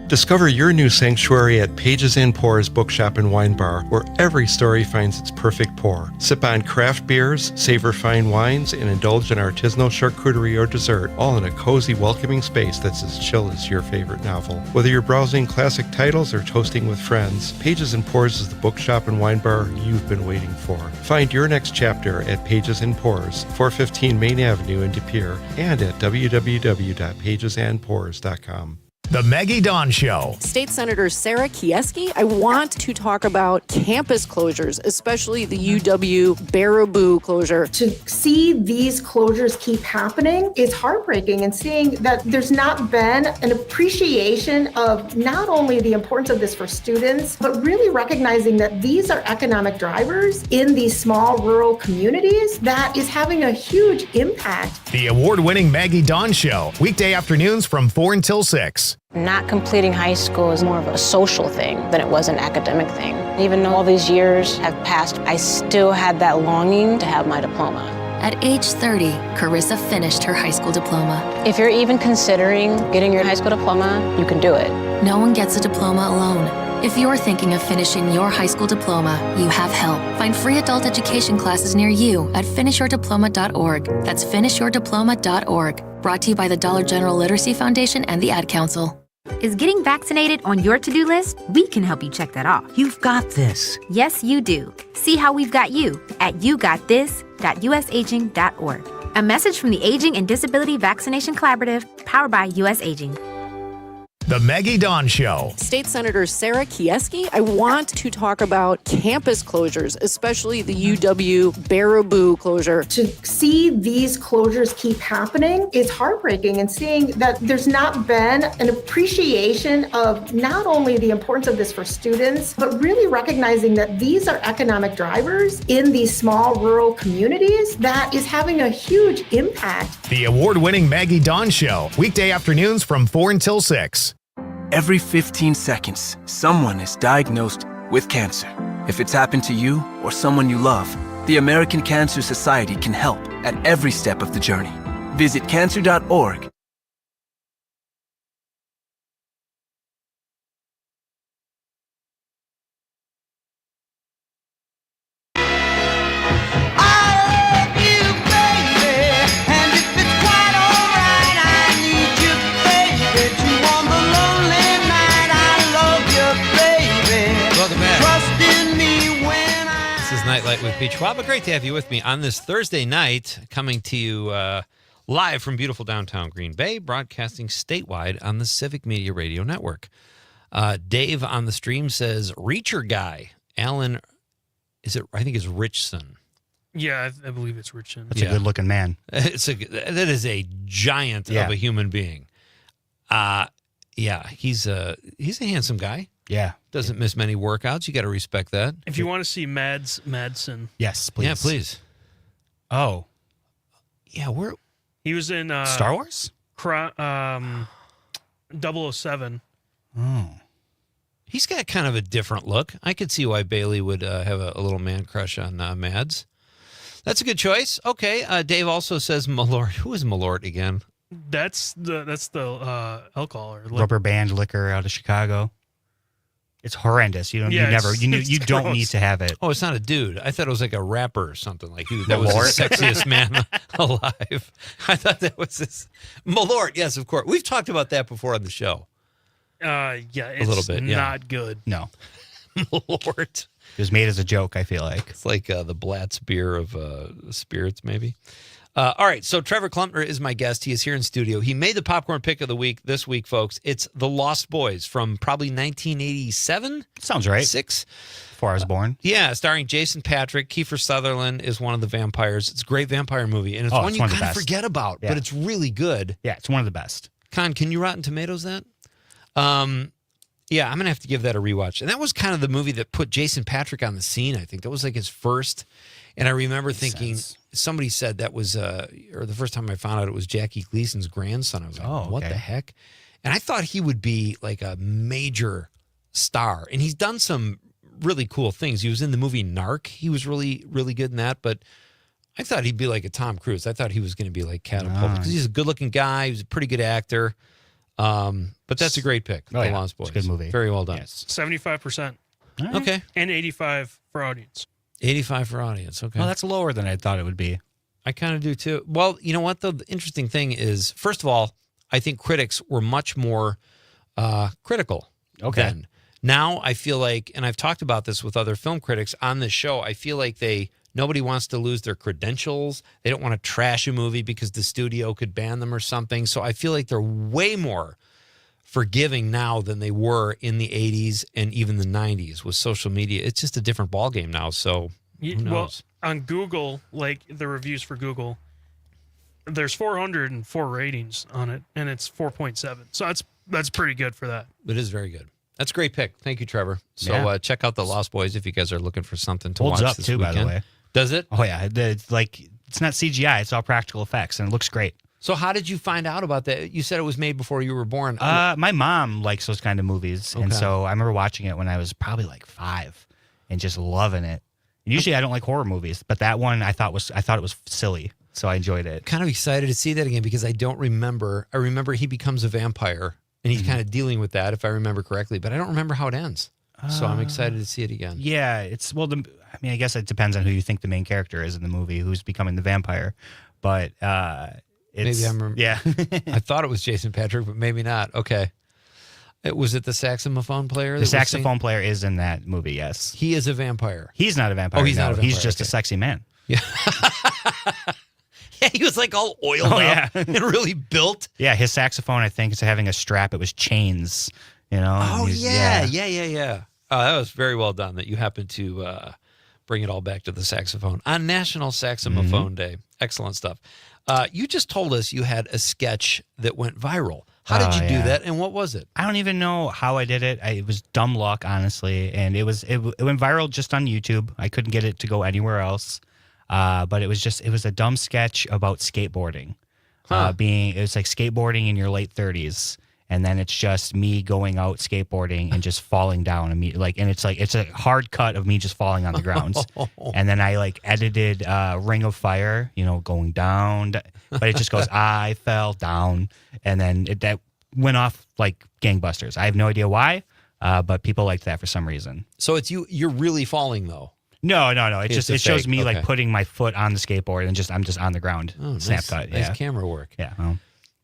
Discover your new sanctuary at Pages and Pours Bookshop and Wine Bar, where every story finds its perfect pour. Sip on craft beers, savor fine wines, and indulge in artisanal charcuterie or dessert, all in a cozy, welcoming space that's as chill as your favorite novel. Whether you're browsing classic titles or toasting with friends, Pages and Pours is the bookshop and wine bar you've been waiting for. Find your next chapter at Pages and Pours, 415 Main Avenue in De Pere, and at www.pagesandpours.com. The Maggie Dawn Show. State Senator Sarah Kieski, I want to talk about campus closures, especially the UW Baraboo closure. To see these closures keep happening is heartbreaking, and seeing that there's not been an appreciation of not only the importance of this for students, but really recognizing that these are economic drivers in these small rural communities that is having a huge impact. The award-winning Maggie Dawn Show, weekday afternoons from 4 until 6. Not completing high school is more of a social thing than it was an academic thing. Even though all these years have passed, I still had that longing to have my diploma. At age 30, Carissa finished her high school diploma. If you're even considering getting your high school diploma, you can do it. No one gets a diploma alone. If you're thinking of finishing your high school diploma, you have help. Find free adult education classes near you at finishyourdiploma.org. That's finishyourdiploma.org. Brought to you by the Dollar General Literacy Foundation and the Ad Council. Is getting vaccinated on your to-do list? We can help you check that off. You've got this. Yes, you do. See how we've got you at yougotthis.usaging.org. A message from the Aging and Disability Vaccination Collaborative, powered by US Aging. The Maggie Dawn Show. State Senator Sarah Kieski, I want to talk about campus closures, especially the UW Baraboo closure. To see these closures keep happening is heartbreaking, and seeing that there's not been an appreciation of not only the importance of this for students, but really recognizing that these are economic drivers in these small rural communities that is having a huge impact. The award-winning Maggie Dawn Show. Weekday afternoons from 4 until 6. Every 15 seconds, someone is diagnosed with cancer. If it's happened to you or someone you love, the American Cancer Society can help at every step of the journey. Visit cancer.org. Nightlight with Schwaba. Great to have you with me on this Thursday night, coming to you live from beautiful downtown Green Bay, broadcasting statewide on the Civic Media Radio Network. Dave on the stream says, Reacher Guy. Alan, I think it's Richson. Yeah, I believe it's Richson. That's a good-looking man. That is a giant of a human being. He's a handsome guy. Yeah. Doesn't miss many workouts. You got to respect that. If you want to see Madsen. Yes, please. Yeah, please. Oh. Yeah, he was in Star Wars? 007. Oh. He's got kind of a different look. I could see why Bailey would have a little man crush on Mads. That's a good choice. Okay. Dave also says Malort. Who is Malort again? That's the alcohol or rubber band liquor out of Chicago. It's horrendous. You don't need to have it. Oh, it's not a dude. I thought it was like a rapper or something. Like that was the sexiest man alive. I thought that was this Malort. Yes, of course. We've talked about that before on the show. It's a little bit. Not good. No. Malort. It was made as a joke, I feel like. It's like the Blatz beer of spirits, maybe. All right, so Trevor Klumpner is my guest. He is here in studio. He made the popcorn pick of the week this week, folks. It's The Lost Boys from probably 1987. Sounds right. 6. Before I was born. Yeah, starring Jason Patric. Kiefer Sutherland is one of the vampires. It's a great vampire movie, and it's one you kind of forget about, but it's really good. Yeah, it's one of the best. Con, can you Rotten Tomatoes that? Yeah, I'm going to have to give that a rewatch. And that was kind of the movie that put Jason Patric on the scene, I think. That was like his first. And I remember thinking, somebody said that was, or the first time I found out it was Jackie Gleason's grandson. I was like, what the heck? And I thought he would be like a major star. And he's done some really cool things. He was in the movie Narc. He was really, really good in that. But I thought he'd be like a Tom Cruise. I thought he was going to be like catapulted because he's a good-looking guy. He was a pretty good actor. But that's a great pick. The Lost Boys. It's a good movie. Very well done. Yes. 75%. Right. Okay. And 85 for audience. 85 for audience. Okay. Well, that's lower than I thought it would be. I kind of do too. Well, you know what, though? The interesting thing is, first of all, I think critics were much more critical then. Now I feel like, and I've talked about this with other film critics on this show, I feel like nobody wants to lose their credentials. They don't want to trash a movie because the studio could ban them or something. So I feel like they're way more forgiving now than they were in the 80s and even the 90s with social media. It's just a different ballgame now. So who knows? Well, on Google, like the reviews for Google, there's 404 ratings on it, and it's 4.7. So that's pretty good for that. It is very good. That's a great pick. Thank you, Trevor. So check out The Lost Boys if you guys are looking for something to Holds watch up this too, weekend. by the way. Does it? Oh, yeah. It's not CGI. It's all practical effects, and it looks great. So how did you find out about that? You said it was made before you were born. My mom likes those kind of movies, and so I remember watching it when I was probably like 5, and just loving it. And usually, I don't like horror movies, but that one I thought it was silly, so I enjoyed it. Kind of excited to see that again because I don't remember. I remember he becomes a vampire, and he's kind of dealing with that, if I remember correctly. But I don't remember how it ends. So I'm excited to see it again. Yeah, I guess it depends on who you think the main character is in the movie, who's becoming the vampire, but. Maybe I remember. Yeah. I thought it was Jason Patrick, but maybe not. Okay. Was it the saxophone player? The saxophone player is in that movie, yes. He is a vampire. He's not a vampire. Oh, he's not a vampire. He's just a sexy man. Yeah. Yeah, he was like all oiled up and really built. Yeah, his saxophone, I think, is having a strap. It was chains, Oh, yeah. Oh, that was very well done that you happened to bring it all back to the saxophone on National Saxophone Day. Excellent stuff. You just told us you had a sketch that went viral. How did you do that, and what was it? I don't even know how I did it. It was dumb luck, honestly, and it went viral just on YouTube. I couldn't get it to go anywhere else, but it was a dumb sketch about skateboarding. It was like skateboarding in your late 30s. And then it's just me going out skateboarding and just falling down immediately. And it's a hard cut of me just falling on the ground. And then I edited Ring of Fire, going down, but it just goes, I fell down. And then that went off like gangbusters. I have no idea why, but people liked that for some reason. So it's you're really falling though. No. It shows me putting my foot on the skateboard and I'm just on the ground. Oh, snap cut. Nice camera work. Yeah.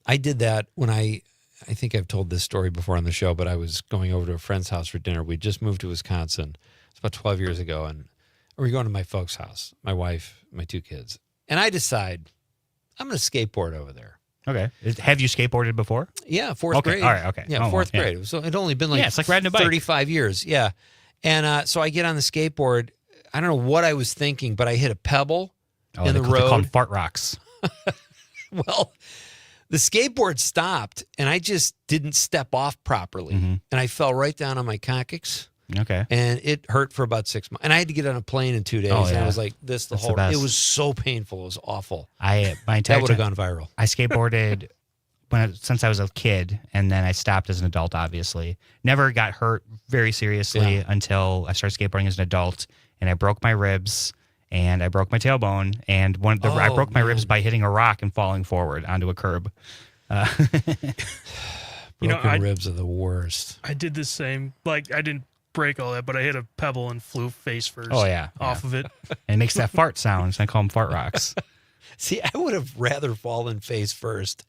I did that when I think I've told this story before on the show, but I was going over to a friend's house for dinner. We just moved to Wisconsin. It's about 12 years ago. And we're going to my folks' house, my wife, my 2 kids. And I decide I'm going to skateboard over there. Okay. Have you skateboarded before? Yeah, fourth grade. All right, okay. Yeah, fourth grade. So it'd only been it's like riding a bike. 35 years. Yeah. And so I get on the skateboard. I don't know what I was thinking, but I hit a pebble in the road. They call them fart rocks. Well, the skateboard stopped, and I just didn't step off properly. And I fell right down on my coccyx. Okay. And it hurt for about 6 months. And I had to get on a plane in 2 days. And I was like this the whole time. It was so painful. It was awful. My entire that would have gone viral. I skateboarded since I was a kid, and then I stopped as an adult, obviously. Never got hurt very seriously until I started skateboarding as an adult, and I broke my ribs. And I broke my tailbone, and I broke my ribs by hitting a rock and falling forward onto a curb. Broken ribs are the worst. I did the same. I didn't break all that, but I hit a pebble and flew face first. Oh yeah, off of it. And it makes that fart sound. So I call them fart rocks. See, I would have rather fallen face first.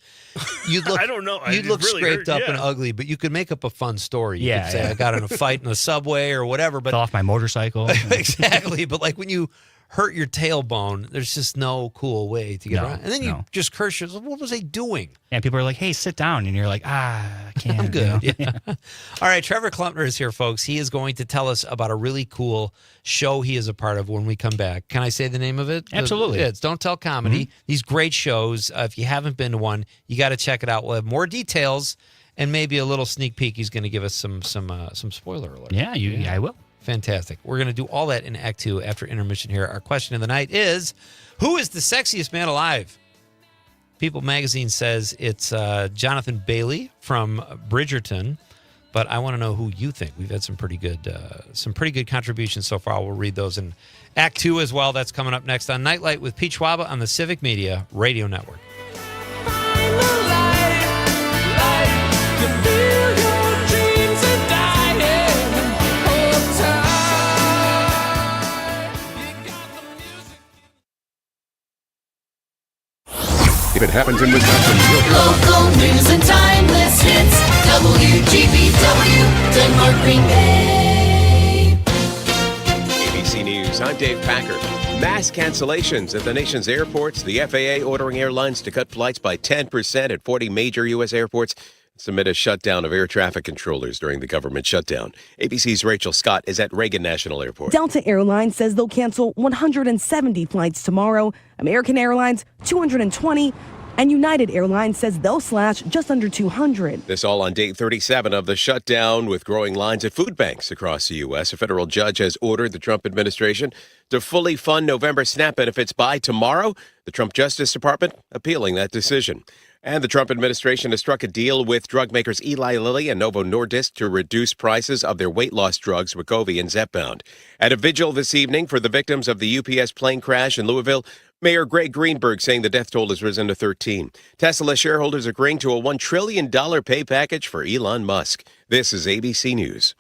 You'd look, I don't know. You'd look really scraped up and ugly, but you could make up a fun story. You could say I got in a fight in the subway or whatever. But fell off my motorcycle. Exactly. But when you hurt your tailbone, there's just no cool way to get around. And then you just curse yourself. What was I doing? And people are like, hey, sit down. And you're like, I can't. I'm good. Yeah. All right. Trevor Klumpner is here, folks. He is going to tell us about a really cool show he is a part of when we come back. Can I say the name of it? Absolutely. It's Don't Tell Comedy. These great shows. If you haven't been to one, you got to check it out. We'll have more details and maybe a little sneak peek. He's going to give us some spoiler alert. Yeah, I will. Fantastic. We're going to do all that in Act 2 after intermission here. Our question of the night is, who is the sexiest man alive? People Magazine says it's Jonathan Bailey from Bridgerton, but I want to know who you think. We've had some pretty good contributions so far. We'll read those in Act 2 as well. That's coming up next on Nightlight with Pete Schwaba on the Civic Media Radio Network. If it happens in Wisconsin, Local news and timeless hits. WGBW, Denmark, Green Bay. ABC News, I'm Dave Packer. Mass cancellations at the nation's airports. The FAA ordering airlines to cut flights by 10% at 40 major U.S. airports. Amid a shutdown of air traffic controllers during the government shutdown. ABC's Rachel Scott is at Reagan National Airport. Delta Airlines says they'll cancel 170 flights tomorrow. American Airlines, 220. And United Airlines says they'll slash just under 200. This all on day 37 of the shutdown with growing lines at food banks across the U.S. A federal judge has ordered the Trump administration to fully fund November SNAP benefits by tomorrow. The Trump Justice Department appealing that decision. And the Trump administration has struck a deal with drug makers Eli Lilly and Novo Nordisk to reduce prices of their weight loss drugs, Wegovy and Zepbound. At a vigil this evening for the victims of the UPS plane crash in Louisville, Mayor Greg Greenberg saying the death toll has risen to 13. Tesla shareholders agreeing to a $1 trillion pay package for Elon Musk. This is ABC News.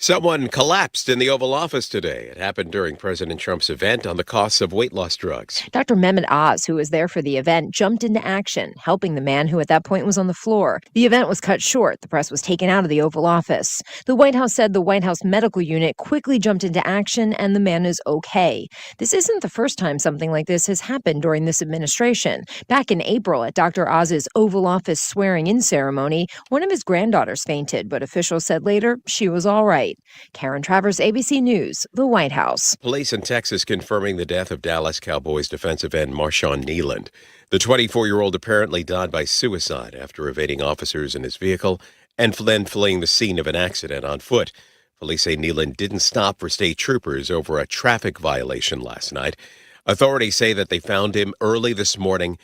Someone collapsed in the Oval Office today. It happened during President Trump's event on the costs of weight loss drugs. Dr. Mehmet Oz, who was there for the event, jumped into action, helping the man who at that point was on the floor. The event was cut short. The press was taken out of the Oval Office. The White House said the White House medical unit quickly jumped into action and the man is okay. This isn't the first time something like this has happened during this administration. Back in April at Dr. Oz's Oval Office swearing-in ceremony, one of his granddaughters fainted, but officials said later she was all right. Karen Travers, ABC News, the White House. Police in Texas confirming the death of Dallas Cowboys defensive end Marshawn Kneeland. The 24-year-old apparently died by suicide after evading officers in his vehicle and then fleeing the scene of an accident on foot. Police say Kneeland didn't stop for state troopers over a traffic violation last night. Authorities say that they found him early this morning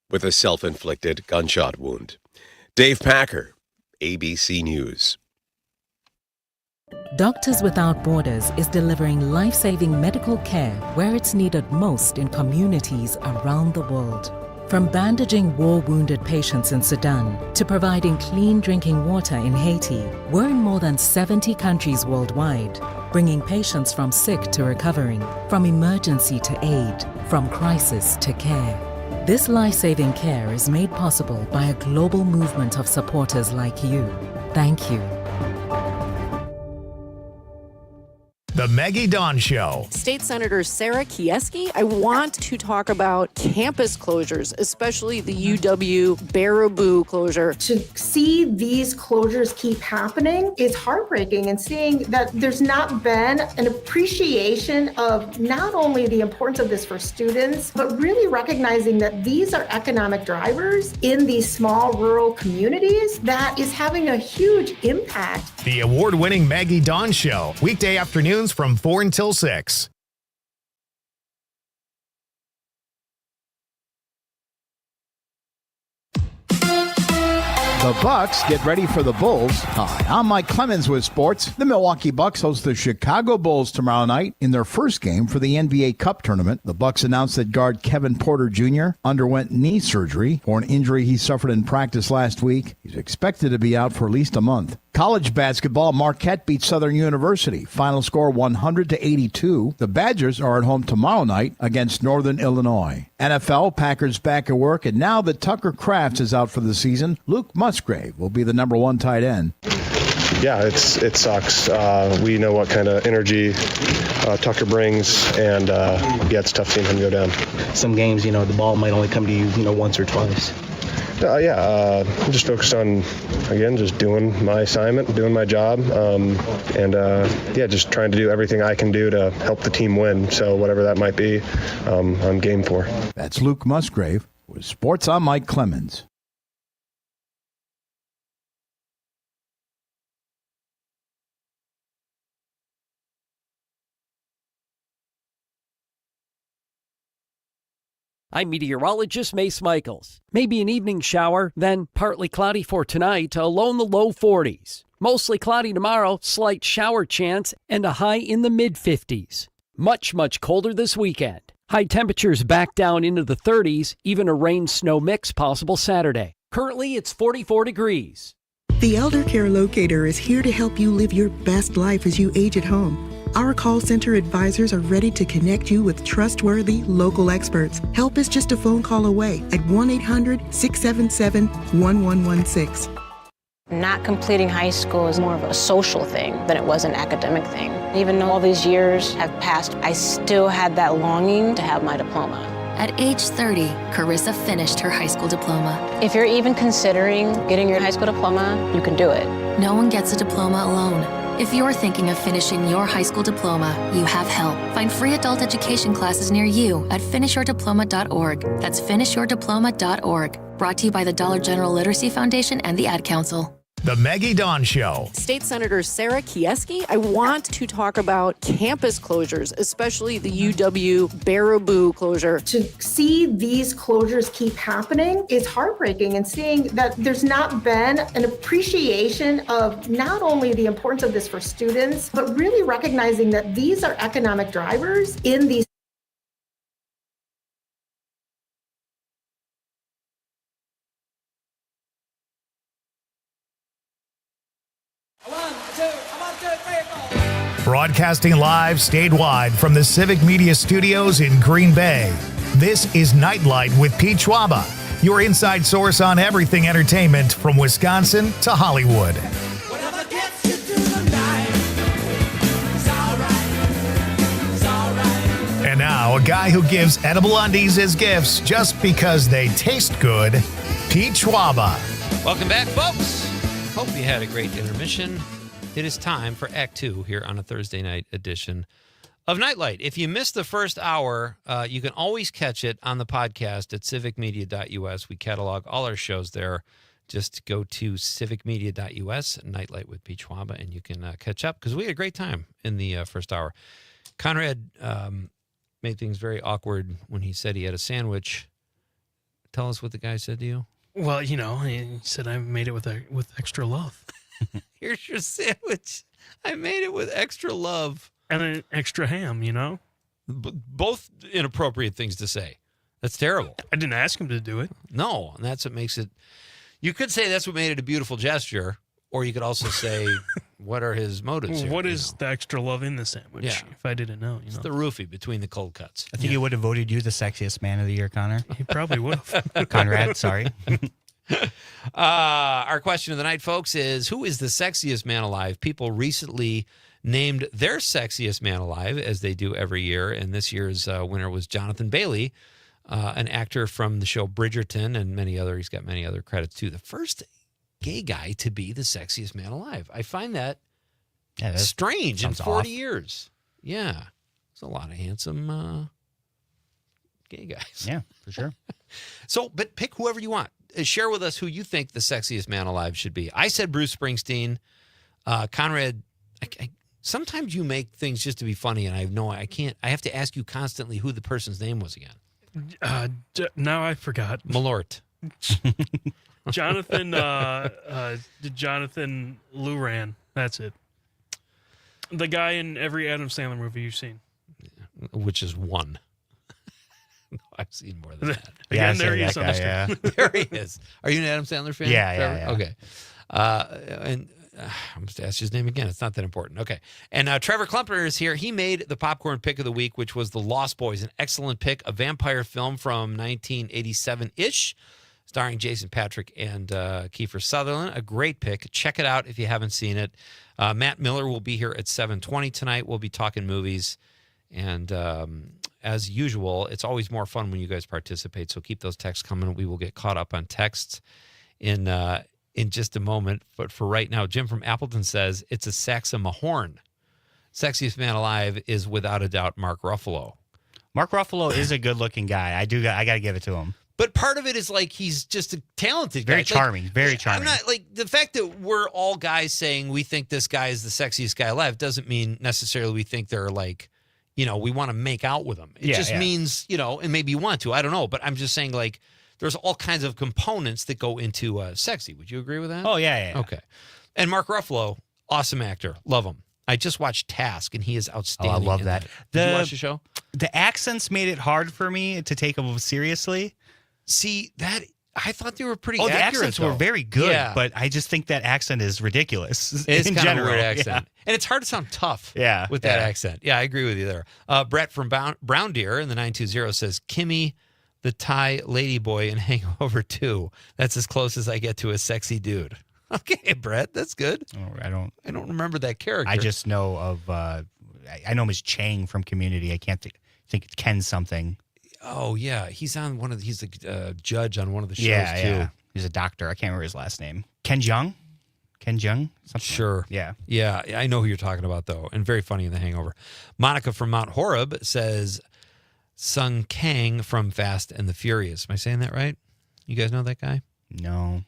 with a self-inflicted gunshot wound. Dave Packer, ABC News. Doctors Without Borders is delivering life-saving medical care where it's needed most in communities around the world. From bandaging war-wounded patients in Sudan to providing clean drinking water in Haiti, we're in more than 70 countries worldwide, bringing patients from sick to recovering, from emergency to aid, from crisis to care. This life-saving care is made possible by a global movement of supporters like you. Thank you. The Maggie Dawn Show. State Senator Sarah Kieski, I want to talk about campus closures, especially the UW Baraboo closure. To see these closures keep happening is heartbreaking, and seeing that there's not been an appreciation of not only the importance of this for students, but really recognizing that these are economic drivers in these small rural communities that is having a huge impact. The award-winning Maggie Dawn Show, weekday afternoons from 4 until 6. The Bucks get ready for the Bulls. Hi, I'm Mike Clemens with sports. The Milwaukee Bucks host the Chicago Bulls tomorrow night in their first game for the NBA Cup tournament. The Bucks announced that guard Kevin Porter Jr. underwent knee surgery for an injury he suffered in practice last week. He's expected to be out for at least a month. College basketball, Marquette beat Southern University. Final score 100-82. The Badgers are at home tomorrow night against Northern Illinois. NFL, Packers back at work, and now that Tucker Kraft is out for the season, Luke Musgrave will be the number one tight end. Yeah, it sucks. We know what kind of energy Tucker brings, and it's tough seeing him go down. Some games, the ball might only come to you, once or twice. I'm just focused on, again, just doing my assignment, doing my job, just trying to do everything I can do to help the team win. So whatever that might be, I'm game for. That's Luke Musgrave with Sports. I'm Mike Clemens. I'm meteorologist Mace Michaels. Maybe an evening shower, then partly cloudy for tonight, a low in the low 40s. Mostly cloudy tomorrow, slight shower chance, and a high in the mid-50s. Much, much colder this weekend. High temperatures back down into the 30s, even a rain-snow mix possible Saturday. Currently, it's 44 degrees. The Elder Care Locator is here to help you live your best life as you age at home. Our call center advisors are ready to connect you with trustworthy local experts. Help is just a phone call away at 1-800-677-1116. Not completing high school is more of a social thing than it was an academic thing. Even though all these years have passed, I still had that longing to have my diploma. At age 30, Carissa finished her high school diploma. If you're even considering getting your high school diploma, you can do it. No one gets a diploma alone. If you're thinking of finishing your high school diploma, you have help. Find free adult education classes near you at finishyourdiploma.org. That's finishyourdiploma.org. Brought to you by the Dollar General Literacy Foundation and the Ad Council. The Maggie Dawn Show. State Senator Sarah Kieski, I want to talk about campus closures, especially the UW Baraboo closure. To see these closures keep happening is heartbreaking, and seeing that there's not been an appreciation of not only the importance of this for students, but really recognizing that these are economic drivers in these. Broadcasting live statewide from the Civic Media Studios in Green Bay. This is Nightlight with Pete Schwaba, your inside source on everything entertainment from Wisconsin to Hollywood. And now, a guy who gives edible undies as gifts just because they taste good, Pete Schwaba. Welcome back, folks. Hope you had a great intermission. It is time for Act 2 here on a Thursday night edition of Nightlight. If you missed the first hour, you can always catch it on the podcast at civicmedia.us. We catalog all our shows there. Just go to civicmedia.us, Nightlight with Pete Schwaba, and you can catch up because we had a great time in the first hour. Conrad made things very awkward when he said he had a sandwich. Tell us what the guy said to you. Well, you know, he said I made it with extra love. Here's your sandwich. I made it with extra love. And an extra ham, you know? Both inappropriate things to say. That's terrible. I didn't ask him to do it. No, and that's what makes it... You could say that's what made it a beautiful gesture, or you could also say, what are his motives here? What is the extra love in the sandwich? Yeah. If I didn't know, It's the roofie between the cold cuts. I think he would have voted you the sexiest man of the year, Connor. He probably would have. Conrad, sorry. Our question of the night, folks, is who is the sexiest man alive? People recently named their sexiest man alive, as they do every year, and this year's winner was Jonathan Bailey, an actor from the show Bridgerton and he's got many other credits too. The first gay guy to be the sexiest man alive. I find that strange in 40 years. Yeah. There's a lot of handsome gay guys. Yeah, for sure. So, but pick whoever you want. Share with us who you think the sexiest man alive should be. I said Bruce Springsteen. Conrad, sometimes you make things just to be funny, and I can't. I have to ask you constantly who the person's name was again. Now I forgot. Malort. Jonathan Luran. That's it. The guy in every Adam Sandler movie you've seen. Which is one. No, I've seen more than that. Again, there he is on the screen. Yeah. There he is. Are you an Adam Sandler fan? Yeah. Okay. And I'm going to ask his name again. It's not that important. Okay. And Trevor Klumpner is here. He made the popcorn pick of the week, which was The Lost Boys, an excellent pick, a vampire film from 1987-ish, starring Jason Patrick and Kiefer Sutherland. A great pick. Check it out if you haven't seen it. Matt Miller will be here at 7:20 tonight. We'll be talking movies. And as usual, it's always more fun when you guys participate. So keep those texts coming. We will get caught up on texts in just a moment. But for right now, Jim from Appleton says it's a Saxamahorn. Sexiest man alive is without a doubt Mark Ruffalo. Mark Ruffalo is a good-looking guy. I got to give it to him. But part of it is like he's just a talented guy. Very charming. Very charming. I'm not like the fact that we're all guys saying we think this guy is the sexiest guy alive doesn't mean necessarily we think they're like, we want to make out with them. It just means, and maybe you want to. I don't know. But I'm just saying, like, there's all kinds of components that go into sexy. Would you agree with that? Oh, yeah. Okay. And Mark Ruffalo, awesome actor. Love him. I just watched Task, and he is outstanding. Oh, I love that. Did you watch the show? The accents made it hard for me to take them seriously. See, I thought they were pretty accurate. The accents were very good, yeah. but I just think that accent is ridiculous. It's in kind general. of a weird accent. Yeah. And it's hard to sound tough with that accent. Yeah, I agree with you there. Brett from Brown Deer in the 920 says, Kimmy, the Thai ladyboy in Hangover 2. That's as close as I get to a sexy dude. Okay, Brett, that's good. I don't remember that character. I just know of, I know him as Chang from Community. I can't think it's Ken something. Oh, yeah. He's a judge on one of the shows, too. Yeah. He's a doctor. I can't remember his last name. Ken Jeong? Ken Jeong? Sure. Yeah. Yeah, I know who you're talking about, though, and very funny in The Hangover. Monica from Mount Horeb says Sung Kang from Fast and the Furious. Am I saying that right? You guys know that guy? No.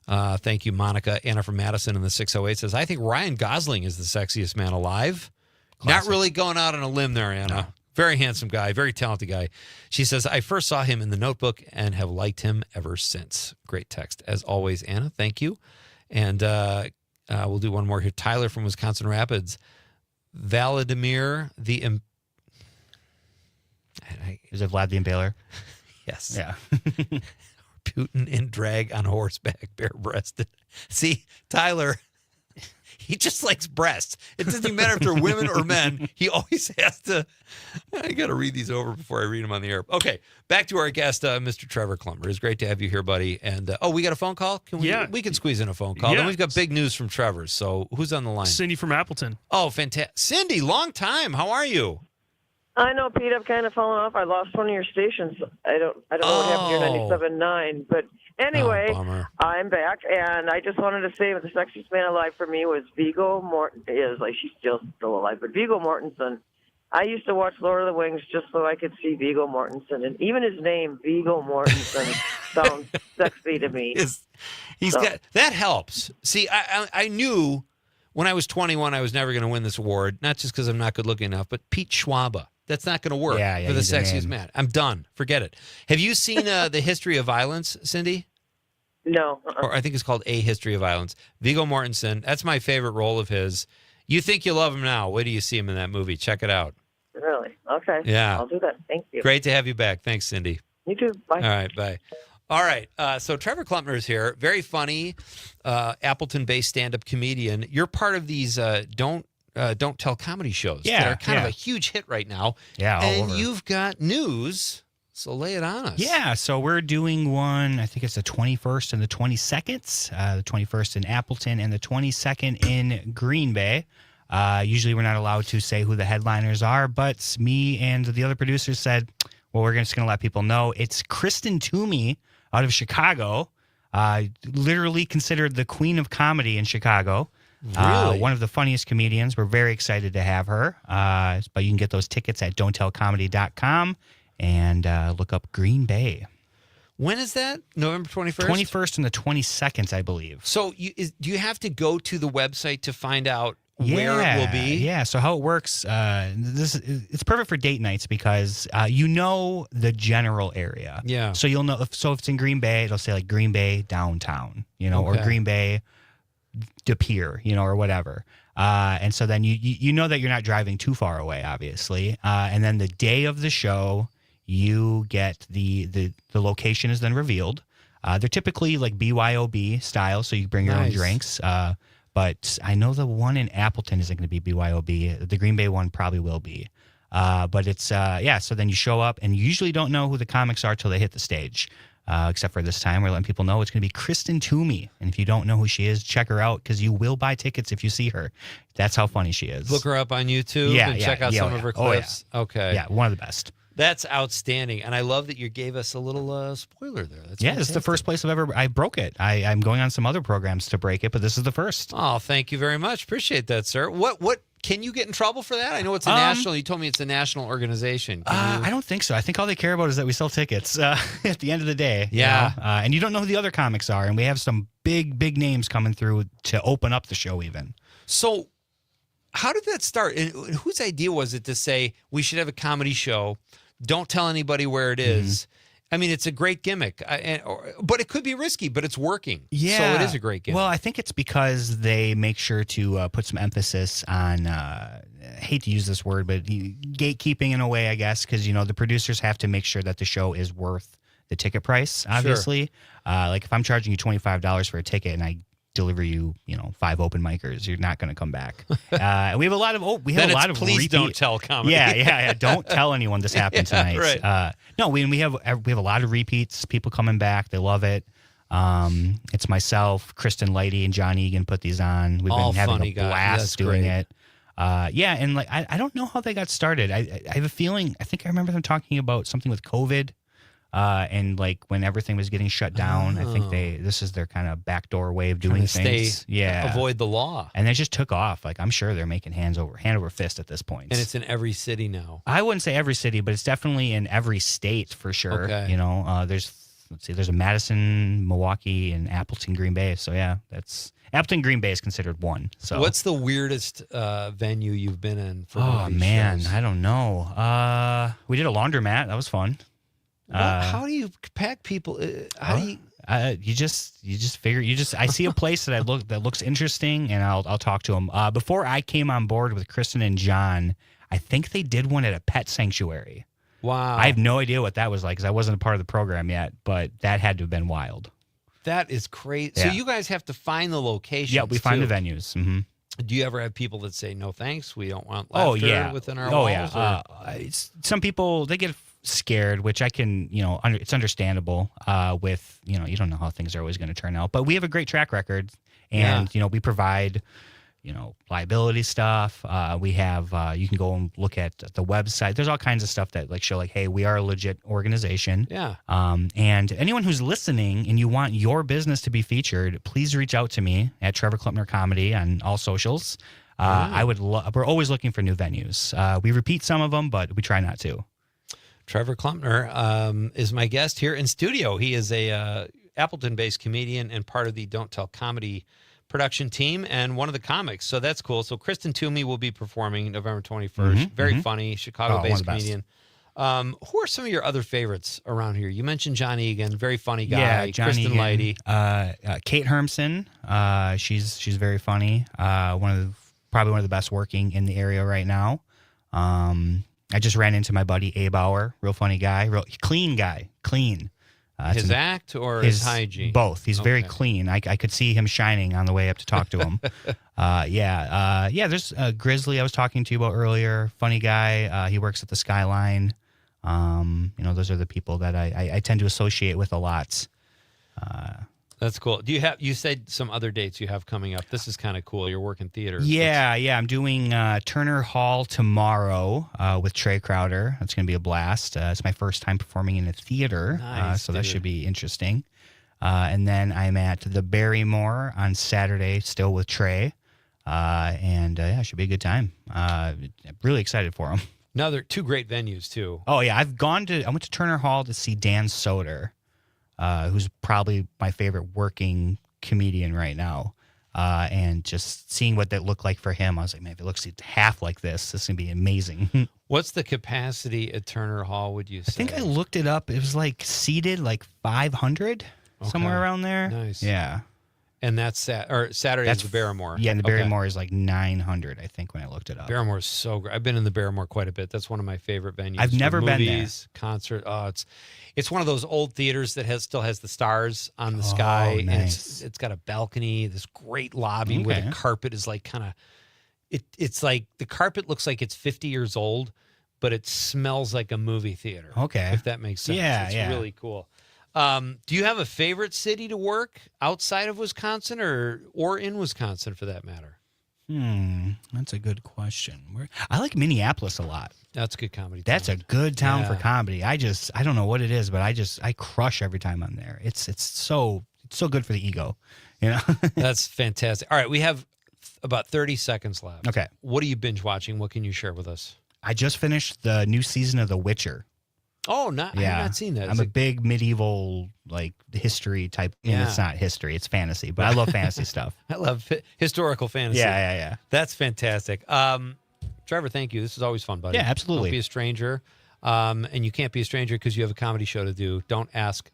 Thank you, Monica. Anna from Madison in the 608 says, I think Ryan Gosling is the sexiest man alive. Classic. Not really going out on a limb there, Anna. No. Very handsome guy, very talented guy. She says, I first saw him in The Notebook and have liked him ever since. Great text. As always, Anna, thank you. And we'll do one more here. Tyler from Wisconsin Rapids. Vladimir the... Is it Vlad the Impaler? Yes. Yeah. Putin in drag on horseback, bare-breasted. See, Tyler, he just likes breasts. It doesn't even matter if they're women or men. He always has to. I got to read these over before I read them on the air. Okay, back to our guest, Mr. Trevor Klumber. It's great to have you here, buddy. And we got a phone call. Can we? Yeah. We can squeeze in a phone call. Yeah. Then we've got big news from Trevor's. So who's on the line? Cindy from Appleton. Oh, fantastic, Cindy! Long time. How are you? I know, Pete. I've kind of fallen off. I lost one of your stations. I don't know what happened to your 97.9. But anyway, I'm back, and I just wanted to say the sexiest man alive for me was Viggo Mortensen. She's still alive, but Viggo Mortensen. I used to watch Lord of the Rings just so I could see Viggo Mortensen, and even his name, Viggo Mortensen, sounds sexy to me. Got that helps. See, I knew when I was 21 I was never going to win this award, not just because I'm not good looking enough, but Pete Schwaba. That's not going to work for the he's a sexiest man. man. I'm done. Forget it. Have you seen The History of Violence, Cindy? No. Or I think it's called A History of Violence. Viggo Mortensen. That's my favorite role of his. You think you love him now. Wait till you see him in that movie. Check it out. Really? Okay. Yeah. I'll do that. Thank you. Great to have you back. Thanks, Cindy. You too. Bye. All right. Bye. All right. So Trevor Klumper is here. Very funny, Appleton-based stand-up comedian. You're part of these Don't Tell comedy shows that are kind of a huge hit right now. Yeah, all and over. you've got news, so lay it on us. Yeah, so we're doing one, I think it's the 21st and the 22nd. The 21st in Appleton and the 22nd in Green Bay. Usually we're not allowed to say who the headliners are, but me and the other producers said, well, we're just going to let people know. It's Kristen Toomey out of Chicago, literally considered the queen of comedy in Chicago. Really? One of the funniest comedians. We're very excited to have her. But you can get those tickets at don'ttellcomedy.com and look up Green Bay. When is that? November 21st? 21st and the 22nd, I believe. So do you have to go to the website to find out where it will be? Yeah. So how it works, it's perfect for date nights because you know the general area. Yeah. So you'll know. So if it's in Green Bay, it'll say like Green Bay downtown, or Okay. Green Bay De Pere, or whatever. And so then you know that you're not driving too far away, obviously. And then the day of the show, you get the location is then revealed. They're typically like BYOB style, so you bring your own Nice. drinks. But I know the one in Appleton isn't going to be BYOB. The Green Bay one probably will be. But it's, so then you show up and you usually don't know who the comics are till they hit the stage. Except for this time, we're letting people know it's going to be Kristen Toomey. And if you don't know who she is, check her out because you will buy tickets if you see her. That's how funny she is. Look her up on YouTube and check out some of her clips. Okay. Yeah, one of the best. That's outstanding. And I love that you gave us a little spoiler there. That's Yeah, it's the first place I broke it. I'm going on some other programs to break it, but this is the first. Oh, thank you very much. Appreciate that, sir. What can you get in trouble for that? I know it's a national. You told me it's a national organization. I don't think so. I think all they care about is that we sell tickets at the end of the day. Yeah. And you don't know who the other comics are. And we have some big names coming through to open up the show even. So how did that start? And whose idea was it to say we should have a comedy show? Don't tell anybody where it is. I mean, it's a great gimmick, but it could be risky, but it's working. Yeah. So it is a great gimmick. Well, I think it's because they make sure to put some emphasis on, I hate to use this word, but gatekeeping in a way, I guess, because, the producers have to make sure that the show is worth the ticket price, obviously. Like if I'm charging you $25 for a ticket and I deliver you, 5 open micers, you're not going to come back. We have a lot of please repeat. don't tell comedy. Yeah. Don't tell anyone this happened tonight. Right. No, we have a lot of repeats. People coming back, they love it. It's myself, Kristen Lighty, and John Egan put these on. We've All been having funny a guys. blast That's doing great. it. And I don't know how they got started. I have a feeling. I think I remember them talking about something with COVID. And like when everything was getting shut down, I think this is their kind of backdoor way of doing things. Avoid the law. And they just took off. Like I'm sure they're making hand over fist at this point. And it's in every city now. I wouldn't say every city, but it's definitely in every state for sure. Okay. You know, there's a Madison, Milwaukee, and Appleton, Green Bay. So yeah, Appleton, Green Bay is considered one. So what's the weirdest venue you've been in for one Oh of these man, shows? I don't know. We did a laundromat. That was fun. How do you pack people? How do you? You just figure I see a place that looks interesting, and I'll talk to them. Before I came on board with Kristen and John, I think they did one at a pet sanctuary. Wow. I have no idea what that was like because I wasn't a part of the program yet, but that had to have been wild. That is crazy. Yeah. So you guys have to find the locations. Yeah, we find too. the venues. Mm-hmm. Do you ever have people that say no thanks? We don't want laughter within our walls? Some people they get scared, which I can, it's understandable. With you don't know how things are always going to turn out, but we have a great track record, and we provide. Liability stuff. We have, you can go and look at the website. There's all kinds of stuff that show hey, we are a legit organization. Yeah. And anyone who's listening and you want your business to be featured, please reach out to me at Trevor Klempner Comedy on all socials. We're always looking for new venues. We repeat some of them, but we try not to. Trevor Klempner is my guest here in studio. He is a Appleton-based comedian and part of the Don't Tell Comedy production team and one of the comics. So that's cool. So Kristen Toomey will be performing November 21st. Very funny, Chicago-based comedian. Who are some of your other favorites around here? You mentioned Johnny again, very funny guy. Yeah, Johnny Kristen Leidy. Kate Hermson. She's very funny. Probably one of the best working in the area right now. I just ran into my buddy Abe Bauer, real funny guy, real clean guy, clean. His act or his hygiene? Both. He's very clean. I could see him shining on the way up to talk to him. There's Grizzly I was talking to you about earlier. Funny guy. He works at the Skyline. Those are the people that I tend to associate with a lot. That's cool. You said some other dates you have coming up. This is kind of cool. You're working theater. Yeah. I'm doing Turner Hall tomorrow with Trey Crowder. That's going to be a blast. It's my first time performing in a theater, so that should be interesting. And then I'm at the Barrymore on Saturday, still with Trey, it should be a good time. I'm really excited for them. Now they're two great venues too. Oh yeah, I went to Turner Hall to see Dan Soder. Who's probably my favorite working comedian right now. And just seeing what that looked like for him, I was like, man, if it looks half like this is going to be amazing. What's the capacity at Turner Hall, would you say? I think I looked it up. It was seated 500, somewhere around there. Nice. Yeah. And that's Saturday is the Barrymore. Yeah, and the Barrymore is 900, I think, when I looked it up. Barrymore is so great. I've been in the Barrymore quite a bit. That's one of my favorite venues. I've never been there. Movies, concert. Oh, it's one of those old theaters that still has the stars on the sky. Nice. And it's got a balcony, this great lobby where the carpet is it's like the carpet looks like it's 50 years old, but it smells like a movie theater. Okay. If that makes sense. Yeah, it's yeah. really cool. Do you have a favorite city to work outside of Wisconsin or in Wisconsin for that matter? That's a good question. I like Minneapolis a lot. That's good comedy. That's a good town for comedy. I don't know what it is, but I crush every time I'm there. It's so good for the ego, That's fantastic. All right, we have about 30 seconds left. Okay. What are you binge watching? What can you share with us? I just finished the new season of The Witcher. Oh, I have not seen that. I'm a big medieval history type. And it's not history; it's fantasy. But I love fantasy stuff. I love historical fantasy. Yeah. That's fantastic. Trevor, thank you. This is always fun, buddy. Yeah, absolutely. Don't be a stranger, and you can't be a stranger because you have a comedy show to do. Don't ask.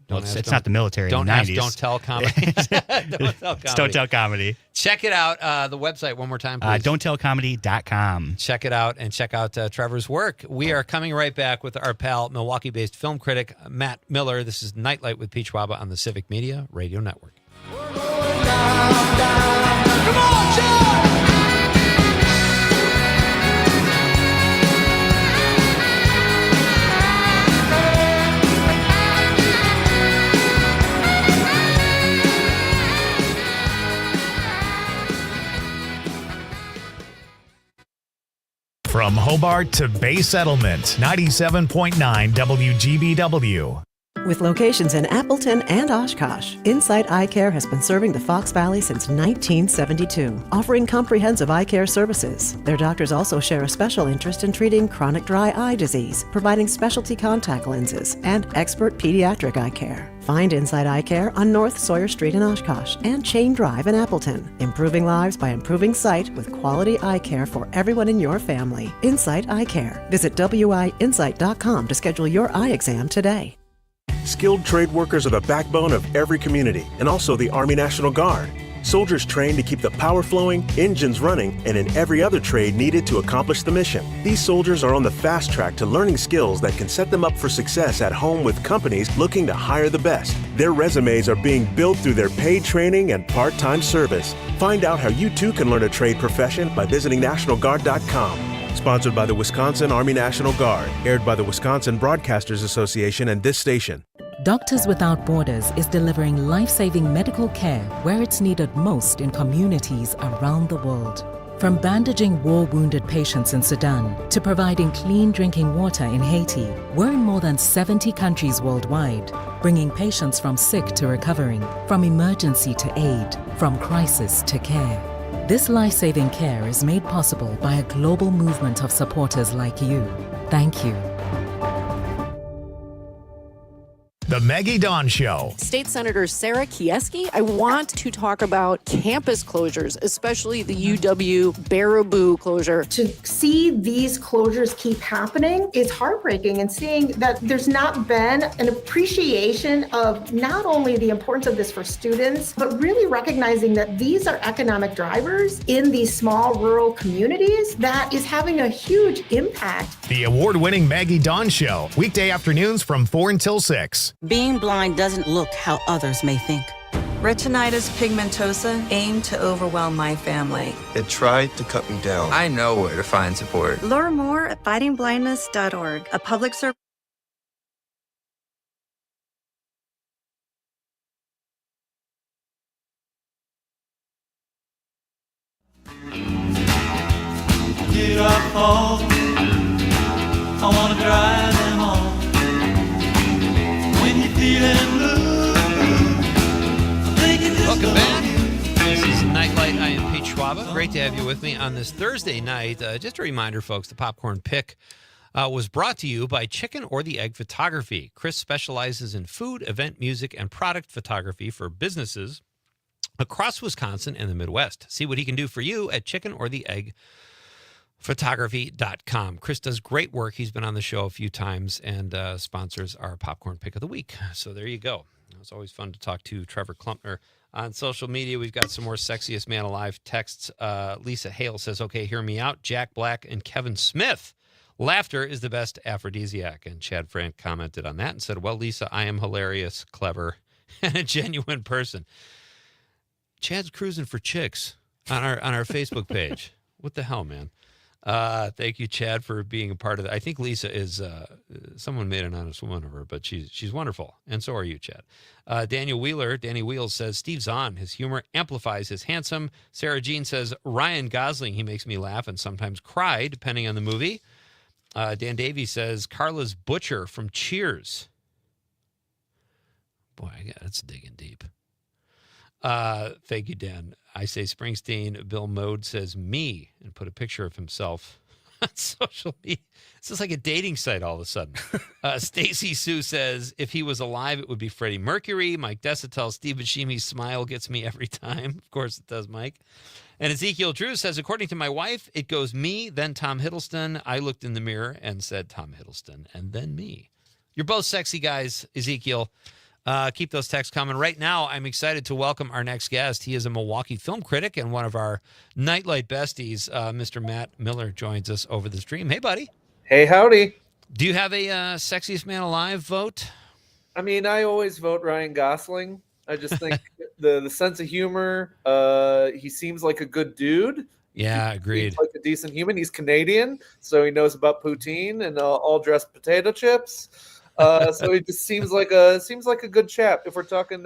It's not the military. Don't in the ask. 90s. Don't tell comedy. Don't tell comedy. Don't tell comedy. Check it out. The website one more time, please. Don'tTellComedy.com. Check it out and check out Trevor's work. We are coming right back with our pal, Milwaukee-based film critic Matt Miller. This is Nightlight with Pete Schwaba on the Civic Media Radio Network. Come on, John! From Hobart to Bay Settlement, 97.9 WGBW. With locations in Appleton and Oshkosh, Insight Eye Care has been serving the Fox Valley since 1972, offering comprehensive eye care services. Their doctors also share a special interest in treating chronic dry eye disease, providing specialty contact lenses, and expert pediatric eye care. Find Insight Eye Care on North Sawyer Street in Oshkosh and Chain Drive in Appleton. Improving lives by improving sight with quality eye care for everyone in your family. Insight Eye Care. Visit wiinsight.com to schedule your eye exam today. Skilled trade workers are the backbone of every community, and also the Army National Guard. Soldiers trained to keep the power flowing, engines running, and in every other trade needed to accomplish the mission. These soldiers are on the fast track to learning skills that can set them up for success at home with companies looking to hire the best. Their resumes are being built through their paid training and part-time service. Find out how you too can learn a trade profession by visiting NationalGuard.com. Sponsored by the Wisconsin Army National Guard. Aired by the Wisconsin Broadcasters Association and this station. Doctors Without Borders is delivering life-saving medical care where it's needed most in communities around the world. From bandaging war-wounded patients in Sudan to providing clean drinking water in Haiti, we're in more than 70 countries worldwide, bringing patients from sick to recovering, from emergency to aid, from crisis to care. This life-saving care is made possible by a global movement of supporters like you. Thank you. The Maggie Dawn Show. State Senator Sarah Kieski, I want to talk about campus closures, especially the UW Baraboo closure. To see these closures keep happening is heartbreaking, and seeing that there's not been an appreciation of not only the importance of this for students, but really recognizing that these are economic drivers in these small rural communities that is having a huge impact. The award-winning Maggie Dawn Show, weekday afternoons from 4 until 6. Being blind doesn't look how others may think. Retinitis pigmentosa aimed to overwhelm my family. It tried to cut me down. I know where to find support. Learn more at fightingblindness.org, a public service. Get up home. I want to drive them home. When you're feeling blue, Welcome back. This is Nightlight. I am Pete Schwaba. Great to have you with me on this Thursday night. Just a reminder, folks, the Popcorn Pick was brought to you by Chicken or the Egg Photography. Chris specializes in food, event, music, and product photography for businesses across Wisconsin and the Midwest. See what he can do for you at chickenortheeggphotography.com. Chris does great work. He's been on the show a few times and sponsors our Popcorn Pick of the Week. So there you go. It's always fun to talk to Trevor Klumpner on social media. We've got some more Sexiest Man Alive texts. Lisa Hale says, okay, hear me out. Jack Black and Kevin Smith. Laughter is the best aphrodisiac. And Chad Frank commented on that and said, well, Lisa, I am hilarious, clever, and a genuine person. Chad's cruising for chicks on our Facebook page. What the hell, man? Thank you, Chad, for being a part of that. I think Lisa is someone made an honest woman of her, but she's wonderful, and so are you, Chad. Danny Wheels says Steve Zahn, his humor amplifies his handsome. Sarah Jean says Ryan Gosling, he makes me laugh and sometimes cry, depending on the movie. Dan Davey says Carla's butcher from Cheers. Boy, that's digging deep. Thank you, Dan. I say Springsteen. Bill Mode says me and put a picture of himself on social media. This is like a dating site all of a sudden. Stacy Sue says if he was alive, it would be Freddie Mercury. Mike Dessa tells Steve Buscemi's smile gets me every time. Of course it does, Mike. And Ezekiel Drew says, according to my wife, it goes me, then Tom Hiddleston. I looked in the mirror and said Tom Hiddleston, and then me. You're both sexy guys, Ezekiel. Keep those texts coming. Right now, I'm excited to welcome our next guest. He is a Milwaukee film critic and one of our Nightlight besties. Mr. Matt Miller joins us over the stream. Hey, buddy. Hey, howdy. Do you have a Sexiest Man Alive vote? I mean, I always vote Ryan Gosling. I just think the sense of humor, he seems like a good dude. Yeah, he agreed. seems like a decent human. He's Canadian, so he knows about poutine and all dressed potato chips. So he just seems like a good chap. If we're talking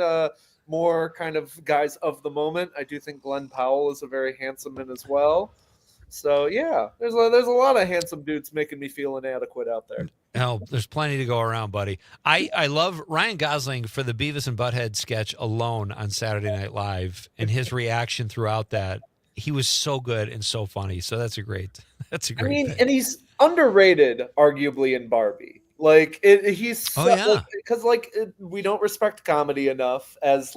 more kind of guys of the moment, I do think Glenn Powell is a very handsome man as well. So yeah, there's a lot of handsome dudes making me feel inadequate out there. Oh, there's plenty to go around, buddy. I love Ryan Gosling for the Beavis and Butthead sketch alone on Saturday Night Live, and his reaction throughout that. He was so good and so funny. So that's a great thing. And he's underrated, arguably, in Barbie. Like he's because we don't respect comedy enough as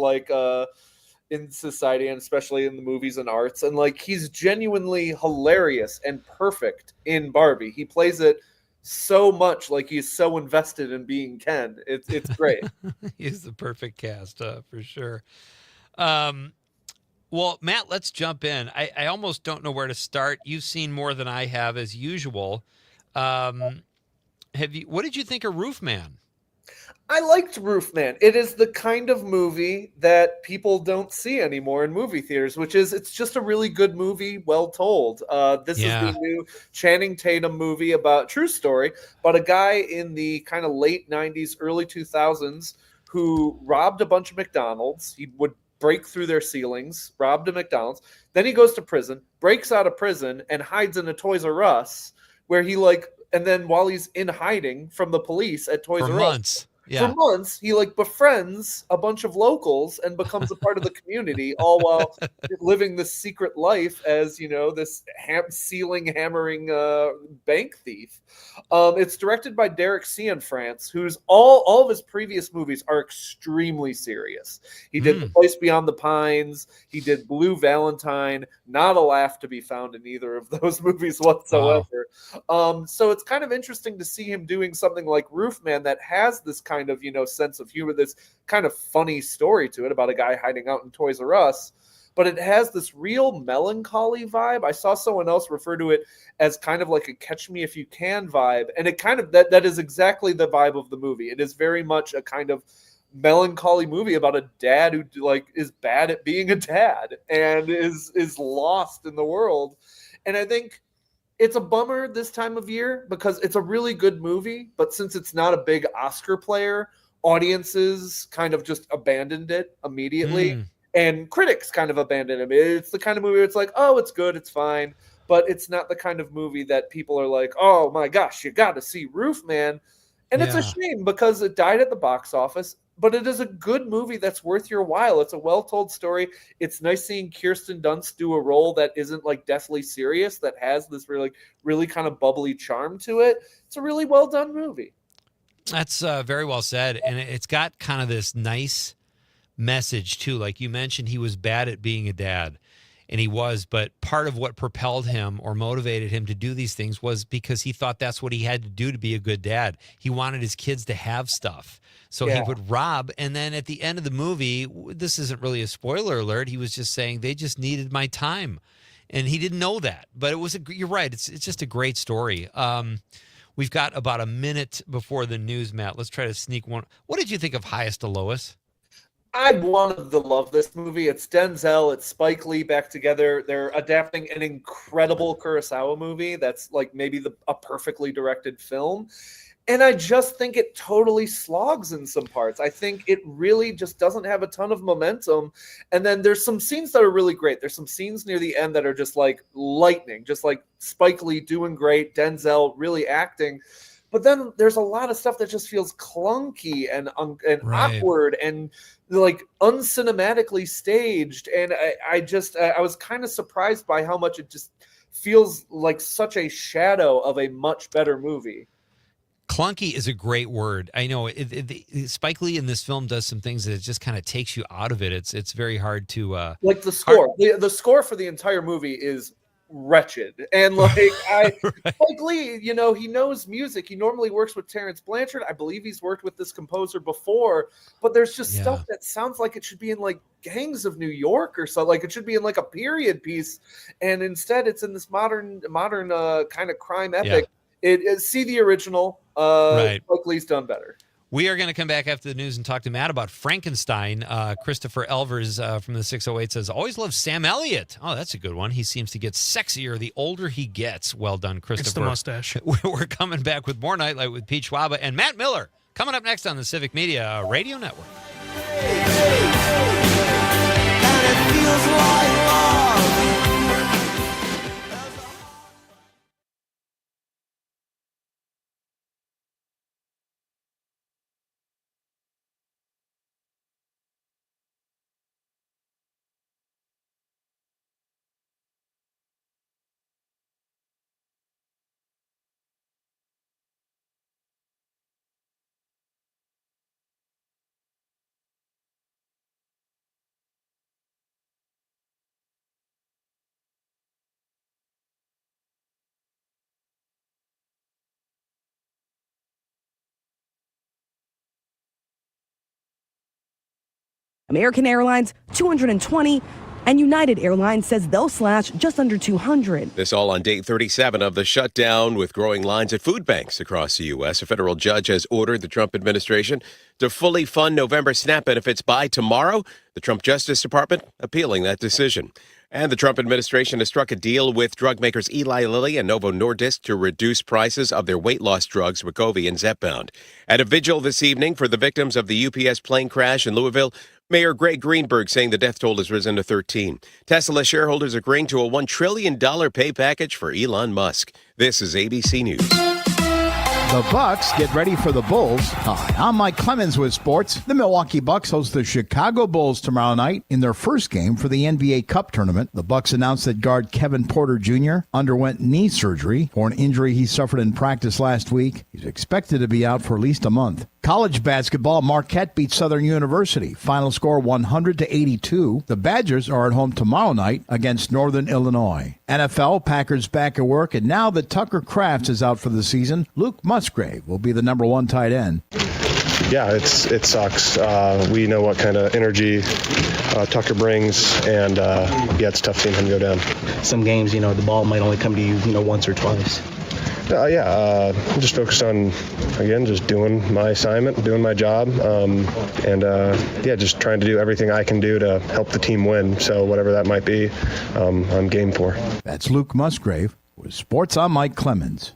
in society, and especially in the movies and arts. And like he's genuinely hilarious and perfect in Barbie. He plays it so much like he's so invested in being Ken. It's great. He's the perfect cast for sure. Well, Matt, let's jump in. I almost don't know where to start. You've seen more than I have, as usual. What did you think of Roof Man? I liked Roof Man. It is the kind of movie that people don't see anymore in movie theaters, which is it's just a really good movie, well told. This is the new Channing Tatum movie about true story, about a guy in the kind of late 90s, early 2000s who robbed a bunch of McDonald's. He would break through their ceilings, robbed a McDonald's. Then he goes to prison, breaks out of prison, and hides in a Toys R Us where and then while he's in hiding from the police at Toys R Us, for months, he befriends a bunch of locals and becomes a part of the community, all while living this secret life as, this ceiling hammering bank thief. It's directed by Derek Cianfrance, who's all of his previous movies are extremely serious. He did The Place Beyond the Pines. He did Blue Valentine. Not a laugh to be found in either of those movies whatsoever. Wow. So it's kind of interesting to see him doing something like Roof Man that has this kind of sense of humor, this kind of funny story to it about a guy hiding out in Toys R Us, but it has this real melancholy vibe. I saw someone else refer to it as kind of like a Catch Me If You Can vibe, and it kind of that is exactly the vibe of the movie. It is very much a kind of melancholy movie about a dad who is bad at being a dad and is lost in the world. And I think it's a bummer this time of year because it's a really good movie, but since it's not a big Oscar player, audiences kind of just abandoned it immediately, and critics kind of abandoned it. It's the kind of movie where it's like, oh, it's good, it's fine, but it's not the kind of movie that people are like, oh my gosh, you got to see Roof Man. And it's a shame because it died at the box office, but it is a good movie that's worth your while. It's a well-told story. It's nice seeing Kirsten Dunst do a role that isn't deathly serious, that has this really kind of bubbly charm to it. It's a really well-done movie. That's very well said. And it's got kind of this nice message too. Like you mentioned, he was bad at being a dad. And he was, but part of what propelled him or motivated him to do these things was because he thought that's what he had to do to be a good dad. He wanted his kids to have stuff. So he would rob. And then at the end of the movie, this isn't really a spoiler alert. He was just saying they just needed my time. And he didn't know that. But you're right. It's just a great story. We've got about a minute before the news, Matt. Let's try to sneak one. What did you think of Highest to Lowest? I wanted to love this movie. It's Denzel, it's Spike Lee back together. They're adapting an incredible Kurosawa movie that's maybe a perfectly directed film. And I just think it totally slogs in some parts. I think it really just doesn't have a ton of momentum. And then there's some scenes that are really great. There's some scenes near the end that are just lightning, just Spike Lee doing great, Denzel really acting. But then there's a lot of stuff that just feels clunky and awkward and uncinematically staged. And I was kind of surprised by how much it just feels like such a shadow of a much better movie. Clunky is a great word. I know Spike Lee in this film does some things that it just kind of takes you out of it. It's very hard to the score. The score for the entire movie is wretched, and Spike Lee, he knows music. He normally works with Terrence Blanchard. I believe he's worked with this composer before, but there's just stuff that sounds like it should be in Gangs of New York or so. It should be in a period piece, and instead it's in this modern kind of crime epic. See the original. Spike Lee's done better. We are going to come back after the news and talk to Matt about Frankenstein. Christopher Elvers from the 608 says, always love Sam Elliott. Oh, that's a good one. He seems to get sexier the older he gets. Well done, Christopher. It's the mustache. We're coming back with more Nightlight with Pete Schwaba and Matt Miller. Coming up next on the Civic Media Radio Network. American Airlines, $220, and United Airlines says they'll slash just under $200. This all on day 37 of the shutdown, with growing lines at food banks across the U.S. A federal judge has ordered the Trump administration to fully fund November SNAP benefits by tomorrow. The Trump Justice Department appealing that decision. And the Trump administration has struck a deal with drug makers Eli Lilly and Novo Nordisk to reduce prices of their weight loss drugs, Wegovy and Zepbound. At a vigil this evening for the victims of the UPS plane crash in Louisville, Mayor Greg Greenberg saying the death toll has risen to 13. Tesla shareholders agreeing to a $1 trillion pay package for Elon Musk. This is ABC News. The Bucks get ready for the Bulls. Hi, I'm Mike Clemens with sports. The Milwaukee Bucks host the Chicago Bulls tomorrow night in their first game for the NBA Cup tournament. The Bucks announced that guard Kevin Porter Jr. underwent knee surgery for an injury he suffered in practice last week. He's expected to be out for at least a month. College basketball, Marquette beat Southern University. Final score 100-82. The Badgers are at home tomorrow night against Northern Illinois. NFL, Packers back at work, and now that Tucker Kraft is out for the season, Luke Musgrave will be the number one tight end. Yeah, it sucks. We know what kind of energy Tucker brings, and it's tough seeing him go down. Some games, the ball might only come to you, once or twice. I'm just focused on, again, just doing my assignment, doing my job, just trying to do everything I can do to help the team win. So whatever that might be, I'm game for. That's Luke Musgrave with Sports. I'm Mike Clemens.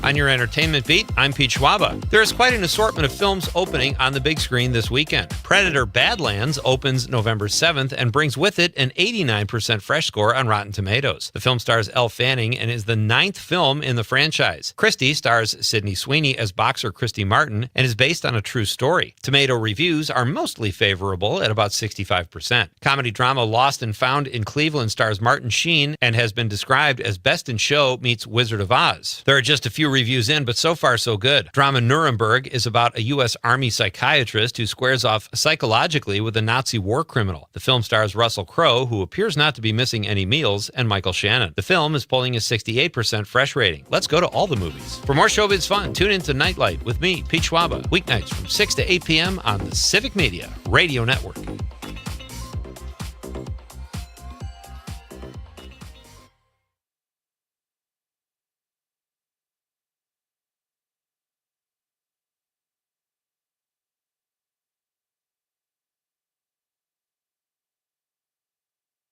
On your entertainment beat, I'm Pete Schwaba. There is quite an assortment of films opening on the big screen this weekend. Predator: Badlands opens November 7th and brings with it an 89% fresh score on Rotten Tomatoes. The film stars Elle Fanning and is the 9th film in the franchise. Christie stars Sydney Sweeney as boxer Christy Martin and is based on a true story. Tomato reviews are mostly favorable at about 65%. Comedy drama Lost and Found in Cleveland stars Martin Sheen and has been described as Best in Show meets Wizard of Oz. There are just a few reviews in, but so far so good. Drama Nuremberg is about a U.S. Army psychiatrist who squares off psychologically with a Nazi war criminal. The film stars Russell Crowe, who appears not to be missing any meals, and Michael Shannon. The film is pulling a 68% fresh rating. Let's go to all the movies. For more showbiz fun, tune in to Nightlight with me, Pete Schwaba, weeknights from 6 to 8 p.m. on the Civic Media Radio Network.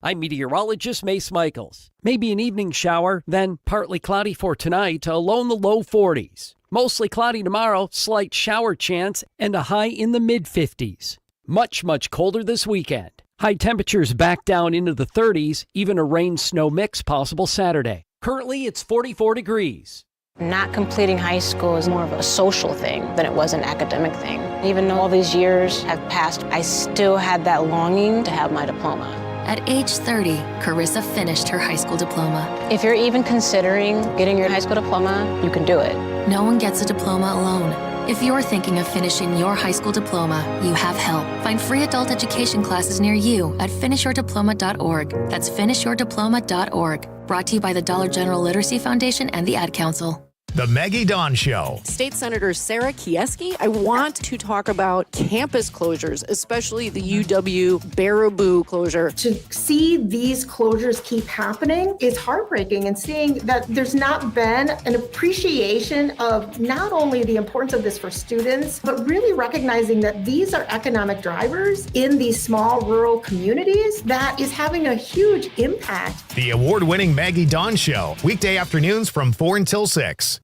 I'm meteorologist Mace Michaels. Maybe an evening shower, then partly cloudy for tonight, a low in the low 40s. Mostly cloudy tomorrow, slight shower chance, and a high in the mid-50s. Much, much colder this weekend. High temperatures back down into the 30s, even a rain-snow mix possible Saturday. Currently, it's 44 degrees. Not completing high school is more of a social thing than it was an academic thing. Even though all these years have passed, I still had that longing to have my diploma. At age 30, Carissa finished her high school diploma. If you're even considering getting your high school diploma, you can do it. No one gets a diploma alone. If you're thinking of finishing your high school diploma, you have help. Find free adult education classes near you at finishyourdiploma.org. That's finishyourdiploma.org. Brought to you by the Dollar General Literacy Foundation and the Ad Council. The Maggie Dawn Show. State Senator Sarah Kieski, I want to talk about campus closures, especially the UW Baraboo closure. To see these closures keep happening is heartbreaking, and seeing that there's not been an appreciation of not only the importance of this for students, but really recognizing that these are economic drivers in these small rural communities that is having a huge impact. The award-winning Maggie Dawn Show, weekday afternoons from 4 until 6.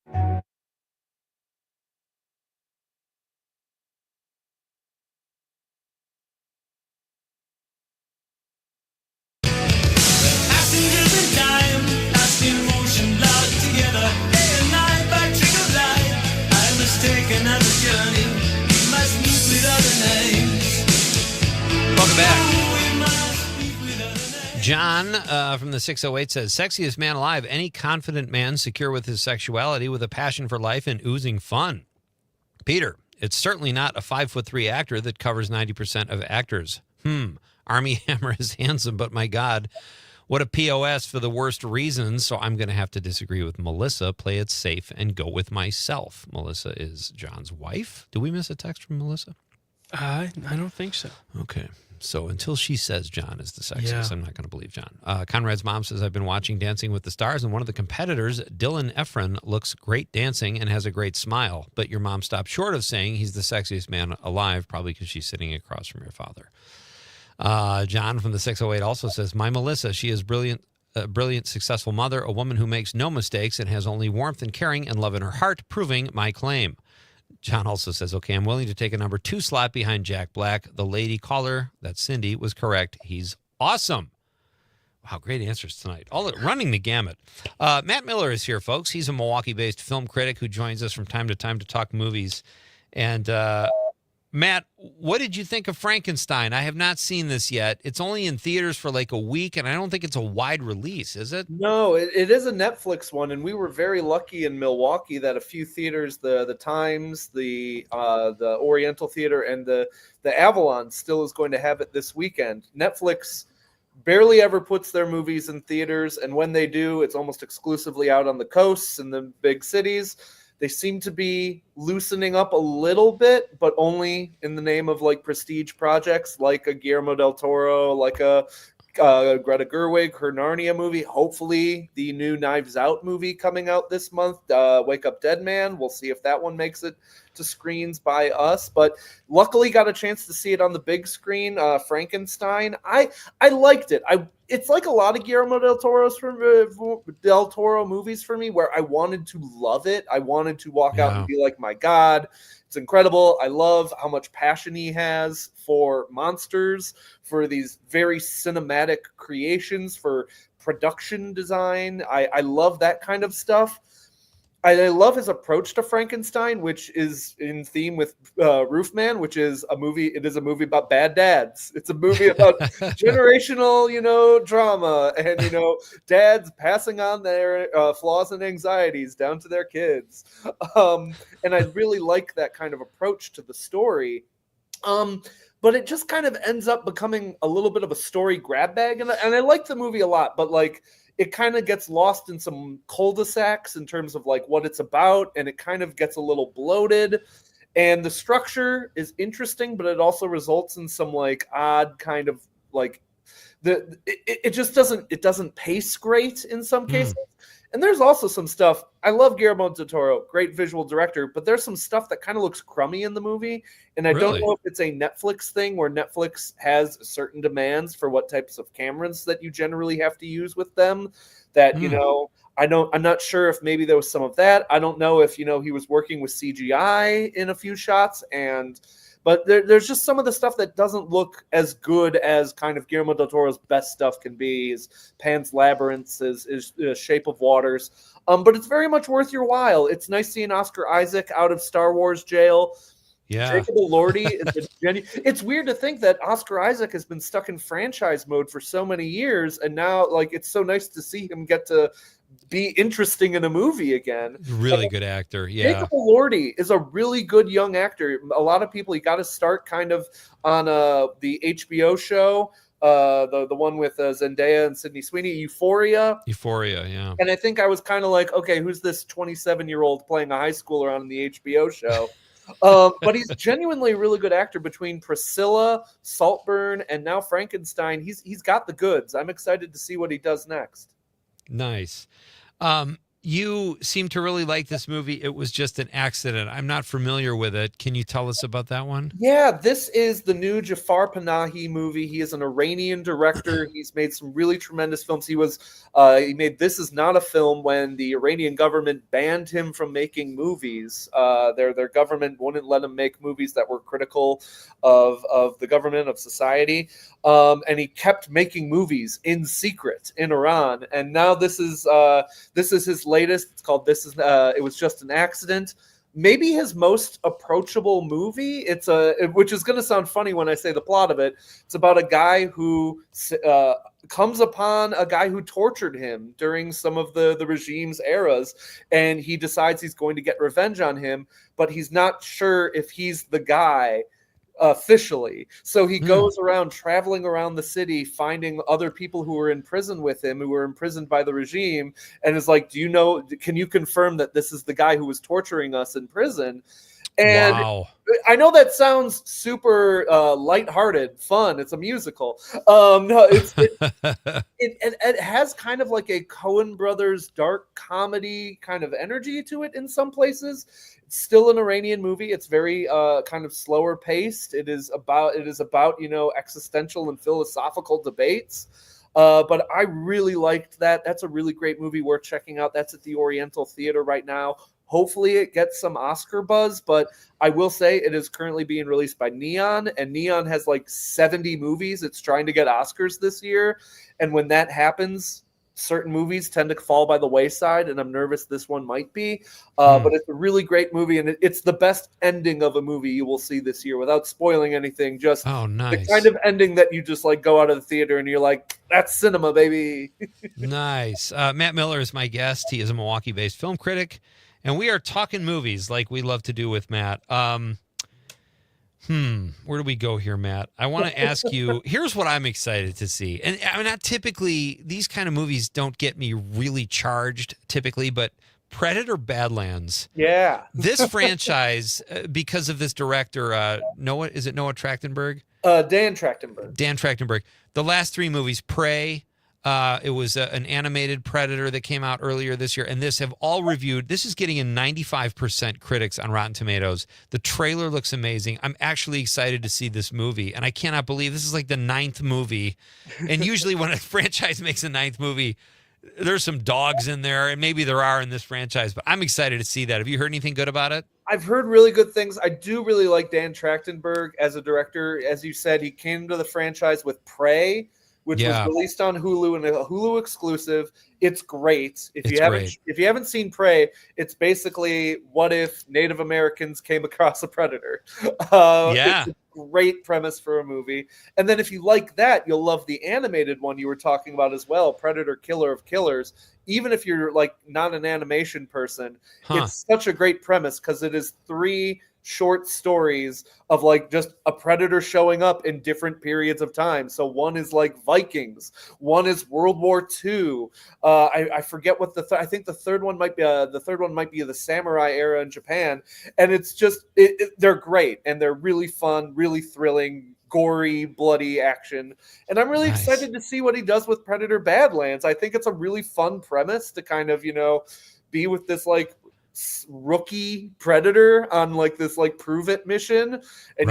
Welcome back. John from the 608 says, sexiest man alive, any confident man secure with his sexuality with a passion for life and oozing fun. Peter, it's certainly not a 5'3" actor that covers 90% of actors. Army Hammer is handsome, but my God, what a POS for the worst reasons. So I'm going to have to disagree with Melissa. Play it safe and go with myself. Melissa is John's wife. Do we miss a text from Melissa? I don't think so. Okay. So until she says John is the sexiest, Yeah. I'm not going to believe John. Conrad's mom says, I've been watching Dancing with the Stars, and one of the competitors, Dylan Efron, looks great dancing and has a great smile. But your mom stopped short of saying he's the sexiest man alive, probably because she's sitting across from your father. John from the 608 also says, my Melissa, she is brilliant. A brilliant, successful mother, a woman who makes no mistakes and has only warmth and caring and love in her heart, proving my claim. John also says, okay, I'm willing to take a number 2 slot behind Jack Black. The lady caller, that's Cindy, was correct. He's awesome. Wow, great answers tonight. Running the gamut. Matt Miller is here, folks. He's a Milwaukee-based film critic who joins us from time to time to talk movies. And Matt, what did you think of Frankenstein? I have not seen this yet. It's only in theaters for like a week, and I don't think it's a wide release, is it? No, it is a Netflix one, and we were very lucky in Milwaukee that a few theaters, the Times, the Oriental Theater, and the Avalon still is going to have it this weekend. Netflix barely ever puts their movies in theaters, and when they do, it's almost exclusively out on the coasts and the big cities. They seem to be loosening up a little bit, but only in the name of like prestige projects like a Guillermo del Toro, like a Greta Gerwig, her Narnia movie. Hopefully the new Knives Out movie coming out this month, Wake Up Dead Man. We'll see if that one makes it to screens by us. But luckily got a chance to see it on the big screen, Frankenstein. I liked it. It's like a lot of Guillermo del Toro movies for me, where I wanted to love it. I wanted to walk out and be like, my God, it's incredible. I love how much passion he has for monsters, for these very cinematic creations, for production design. I love that kind of stuff. I love his approach to Frankenstein, which is in theme with Roofman, which is a movie. It is a movie about bad dads. It's a movie about generational, drama and, dads passing on their flaws and anxieties down to their kids. And I really like that kind of approach to the story. But it just kind of ends up becoming a little bit of a story grab bag. And I like the movie a lot, but like, it kind of gets lost in some cul-de-sacs in terms of like what it's about, and it kind of gets a little bloated. And the structure is interesting, but it also results in some like odd kind of like it just doesn't pace great in some cases. And there's also some stuff. I love Guillermo del Toro, great visual director, but there's some stuff that kind of looks crummy in the movie. And I don't know if it's a Netflix thing where Netflix has certain demands for what types of cameras that you generally have to use with them. That, I'm not sure if maybe there was some of that. I don't know if, he was working with CGI in a few shots, but there's just some of the stuff that doesn't look as good as kind of Guillermo del Toro's best stuff can be. His Pan's Labyrinth, his Shape of Waters. But it's very much worth your while. It's nice seeing Oscar Isaac out of Star Wars jail. Yeah. Jacob Elordi is it's weird to think that Oscar Isaac has been stuck in franchise mode for so many years, and now like it's so nice to see him get to be interesting in a movie again. Really good actor. Yeah. Jacob Elordi is a really good young actor. A lot of people, he got to start kind of on the HBO show, the one with Zendaya and Sydney Sweeney, Euphoria. Yeah. And I think I was kind of like, okay, who's this 27-year-old playing a high schooler on the HBO show? But he's genuinely a really good actor. Between Priscilla, Saltburn, and now Frankenstein, he's got the goods. I'm excited to see what he does next. Nice. You seem to really like this movie. It was just an accident. I'm not familiar with it. Can you tell us about that one? Yeah, this is the new Jafar Panahi movie. He is an Iranian director. He's made some really tremendous films. He made This Is Not a Film when the Iranian government banned him from making movies. Their government wouldn't let him make movies that were critical of the government, of society. And he kept making movies in secret in Iran. And now this is his latest. It's called It Was Just an Accident. Maybe his most approachable movie. Which is going to sound funny when I say the plot of it. It's about a guy who comes upon a guy who tortured him during some of the regime's eras, and he decides he's going to get revenge on him, but he's not sure if he's the guy officially. So he goes around traveling around the city, finding other people who were in prison with him, who were imprisoned by the regime, and is like, can you confirm that this is the guy who was torturing us in prison? And wow. I know that sounds super lighthearted, fun. It's a musical. No, it has kind of like a Coen Brothers dark comedy kind of energy to it in some places. It's still an Iranian movie. It's very kind of slower paced. It is about existential and philosophical debates. But I really liked that. That's a really great movie worth checking out. That's at the Oriental Theater right now. Hopefully it gets some Oscar buzz, but I will say it is currently being released by Neon, and Neon has like 70 movies it's trying to get Oscars this year. And when that happens, certain movies tend to fall by the wayside, and I'm nervous this one might be. But it's a really great movie, and it's the best ending of a movie you will see this year without spoiling anything. Just the kind of ending that you just like go out of the theater and you're like, that's cinema, baby. Nice. Matt Miller is my guest. He is a Milwaukee-based film critic. And we are talking movies like we love to do with Matt. Where do we go here, Matt? I want to ask you, here's what I'm excited to see. And I mean, not typically, these kind of movies don't get me really charged typically, but Predator Badlands. Yeah. This franchise, because of this director, Noah Trachtenberg? Dan Trachtenberg. Dan Trachtenberg. The last three movies, Prey, it was an animated Predator that came out earlier this year, and this have all reviewed. This is getting a 95% critics on Rotten Tomatoes. The trailer looks amazing. I'm actually excited to see this movie, and I cannot believe this is like the 9th movie. And usually when a franchise makes a 9th movie, there's some dogs in there, and maybe there are in this franchise, but I'm excited to see that. Have you heard anything good about it? I've heard really good things. I do really like Dan Trachtenberg as a director. As you said, he came to the franchise with Prey, which was released on Hulu and a Hulu exclusive. It's great. If you haven't seen Prey, it's basically what if Native Americans came across a predator. It's a great premise for a movie. And then if you like that, you'll love the animated one you were talking about as well, Predator Killer of Killers. Even if you're like not an animation person, it's such a great premise because it is 3 short stories of like just a predator showing up in different periods of time. So one is like Vikings, one is World War II. I forget what I think the third one might be the samurai era in Japan. And it's just they're great and they're really fun, really thrilling, gory, bloody action. And I'm really excited to see what he does with Predator Badlands. I think it's a really fun premise to kind of, be with this like rookie predator on like this like prove it mission, and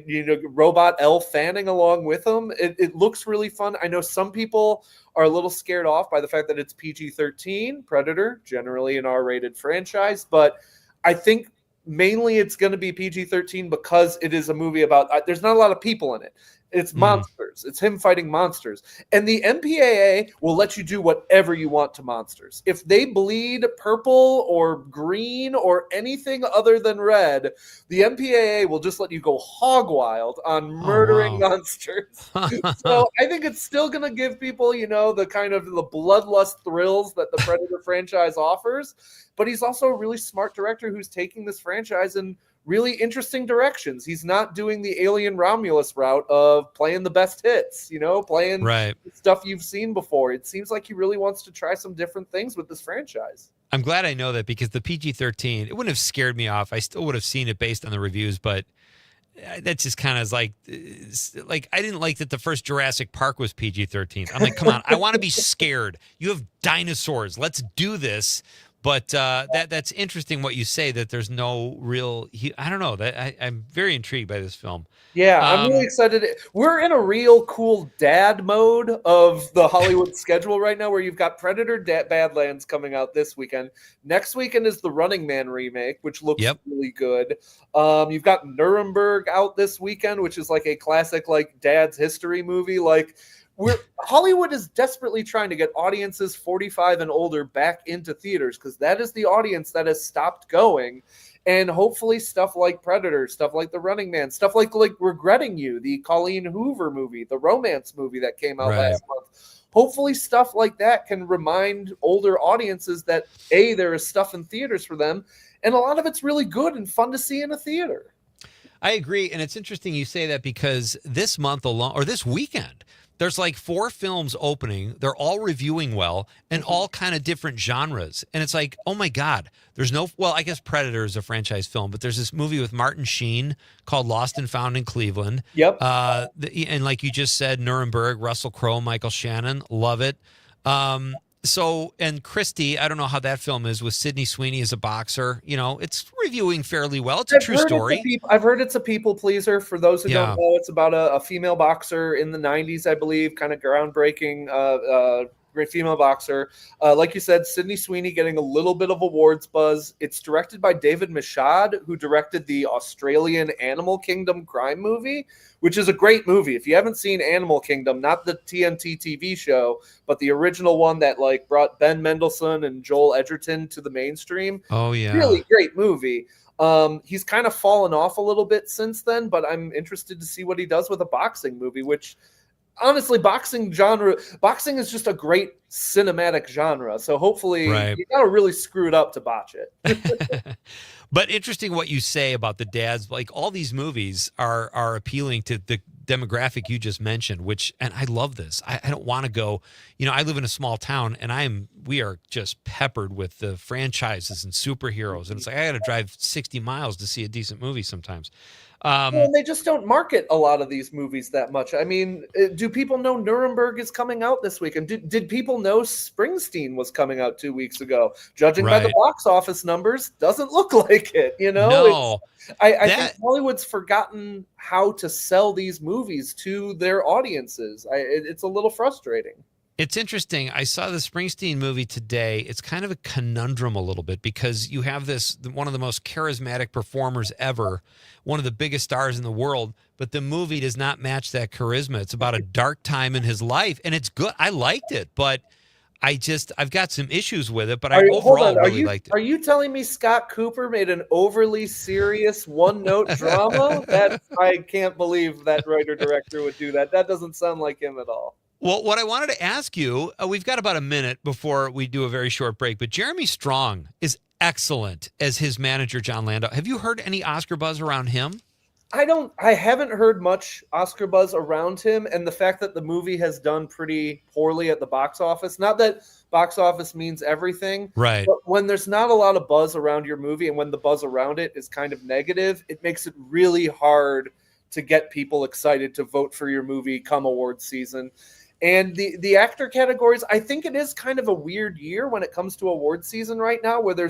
you've got a robot Elle Fanning along with him. It looks really fun. I know some people are a little scared off by the fact that it's PG-13. Predator, generally an R-rated franchise, but I think mainly it's going to be PG-13 because it is a movie about there's not a lot of people in it. It's monsters. It's him fighting monsters. And the MPAA will let you do whatever you want to monsters. If they bleed purple or green or anything other than red, the MPAA will just let you go hog wild on murdering monsters. So I think it's still going to give people, the kind of the bloodlust thrills that the Predator franchise offers. But he's also a really smart director who's taking this franchise in really interesting directions. He's not doing the Alien Romulus route of playing the best hits, playing stuff you've seen before. It seems like he really wants to try some different things with this franchise. I'm glad I know that because the PG-13, it wouldn't have scared me off. I still would have seen it based on the reviews, but that's just kind of like I didn't like that the first Jurassic Park was PG-13. I'm like, come on, I want to be scared. You have dinosaurs. Let's do this. But that's interesting what you say, that there's no real, I don't know, I'm very intrigued by this film. Yeah, I'm really excited. We're in a real cool dad mode of the Hollywood schedule right now, where you've got Predator Badlands coming out this weekend. Next weekend is the Running Man remake, which looks really good. You've got Nuremberg out this weekend, which is like a classic like dad's history movie. Like, Hollywood is desperately trying to get audiences 45 and older back into theaters because that is the audience that has stopped going. And hopefully stuff like Predator, stuff like The Running Man, stuff like Regretting You, the Colleen Hoover movie, the romance movie that came out last month. Hopefully stuff like that can remind older audiences that, A, there is stuff in theaters for them, and a lot of it's really good and fun to see in a theater. I agree, and it's interesting you say that because this month alone, or this weekend, There's like 4 films opening. They're all reviewing well and all kind of different genres. And it's like, oh my God, there's no, well, I guess Predator is a franchise film, but there's this movie with Martin Sheen called Lost and Found in Cleveland. Yep. And like you just said, Nuremberg, Russell Crowe, Michael Shannon, love it. So, and Christie, I don't know how that film is with Sydney Sweeney as a boxer. You know, it's reviewing fairly well. It's a true story. I've heard it's a people pleaser. For those who don't know, it's about a female boxer in the 90s, I believe, kind of groundbreaking great female boxer. Like you said, Sydney Sweeney getting a little bit of awards buzz. It's directed by David Michaud, who directed the Australian Animal Kingdom crime movie, which is a great movie. If you haven't seen Animal Kingdom, not the TNT TV show, but the original one that like brought Ben Mendelsohn and Joel Edgerton to the mainstream. Oh, yeah. Really great movie. He's kind of fallen off a little bit since then, but I'm interested to see what he does with a boxing movie, which honestly, boxing is just a great cinematic genre. So hopefully you got to really screw it up to botch it. But interesting what you say about the dads. Like all these movies are appealing to the demographic you just mentioned, and I love this. I don't want to go, I live in a small town and we are just peppered with the franchises and superheroes. And it's like, I got to drive 60 miles to see a decent movie sometimes. Well, they just don't market a lot of these movies that much. I mean, do people know Nuremberg is coming out this week? And did people know Springsteen was coming out 2 weeks ago? Judging by the box office numbers, doesn't look like it. No. I think Hollywood's forgotten how to sell these movies to their audiences. It's a little frustrating. It's interesting. I saw the Springsteen movie today. It's kind of a conundrum a little bit because you have one of the most charismatic performers ever, one of the biggest stars in the world, but the movie does not match that charisma. It's about a dark time in his life, and it's good. I liked it, but I've got some issues with it, but I overall really liked it. Are you telling me Scott Cooper made an overly serious one-note drama? I can't believe that writer-director would do that. That doesn't sound like him at all. Well, what I wanted to ask you, we've got about a minute before we do a very short break, but Jeremy Strong is excellent as his manager, John Landau. Have you heard any Oscar buzz around him? I haven't heard much Oscar buzz around him, and the fact that the movie has done pretty poorly at the box office, not that box office means everything, right? But when there's not a lot of buzz around your movie and when the buzz around it is kind of negative, it makes it really hard to get people excited to vote for your movie come award season. And the actor categories, I think it is kind of a weird year when it comes to award season right now, where there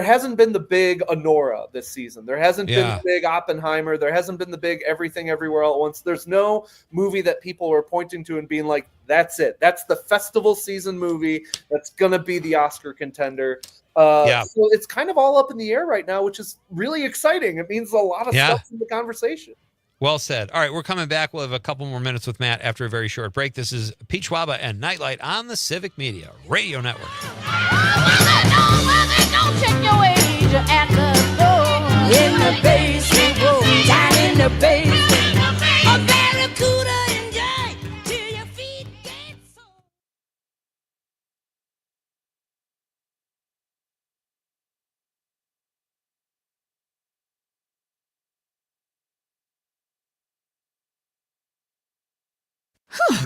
hasn't been the big Honora this season. There hasn't been the big Oppenheimer. There hasn't been the big Everything Everywhere All at Once. There's no movie that people are pointing to and being like, that's it. That's the festival season movie that's going to be the Oscar contender. So it's kind of all up in the air right now, which is really exciting. It means a lot of stuff in the conversation. Well said. All right, we're coming back. We'll have a couple more minutes with Matt after a very short break. This is Pete Schwaba and Nightlight on the Civic Media Radio Network. Don't check your age at the door. In the basement, down in the basement. A barracuda in Jack till your feet get sore.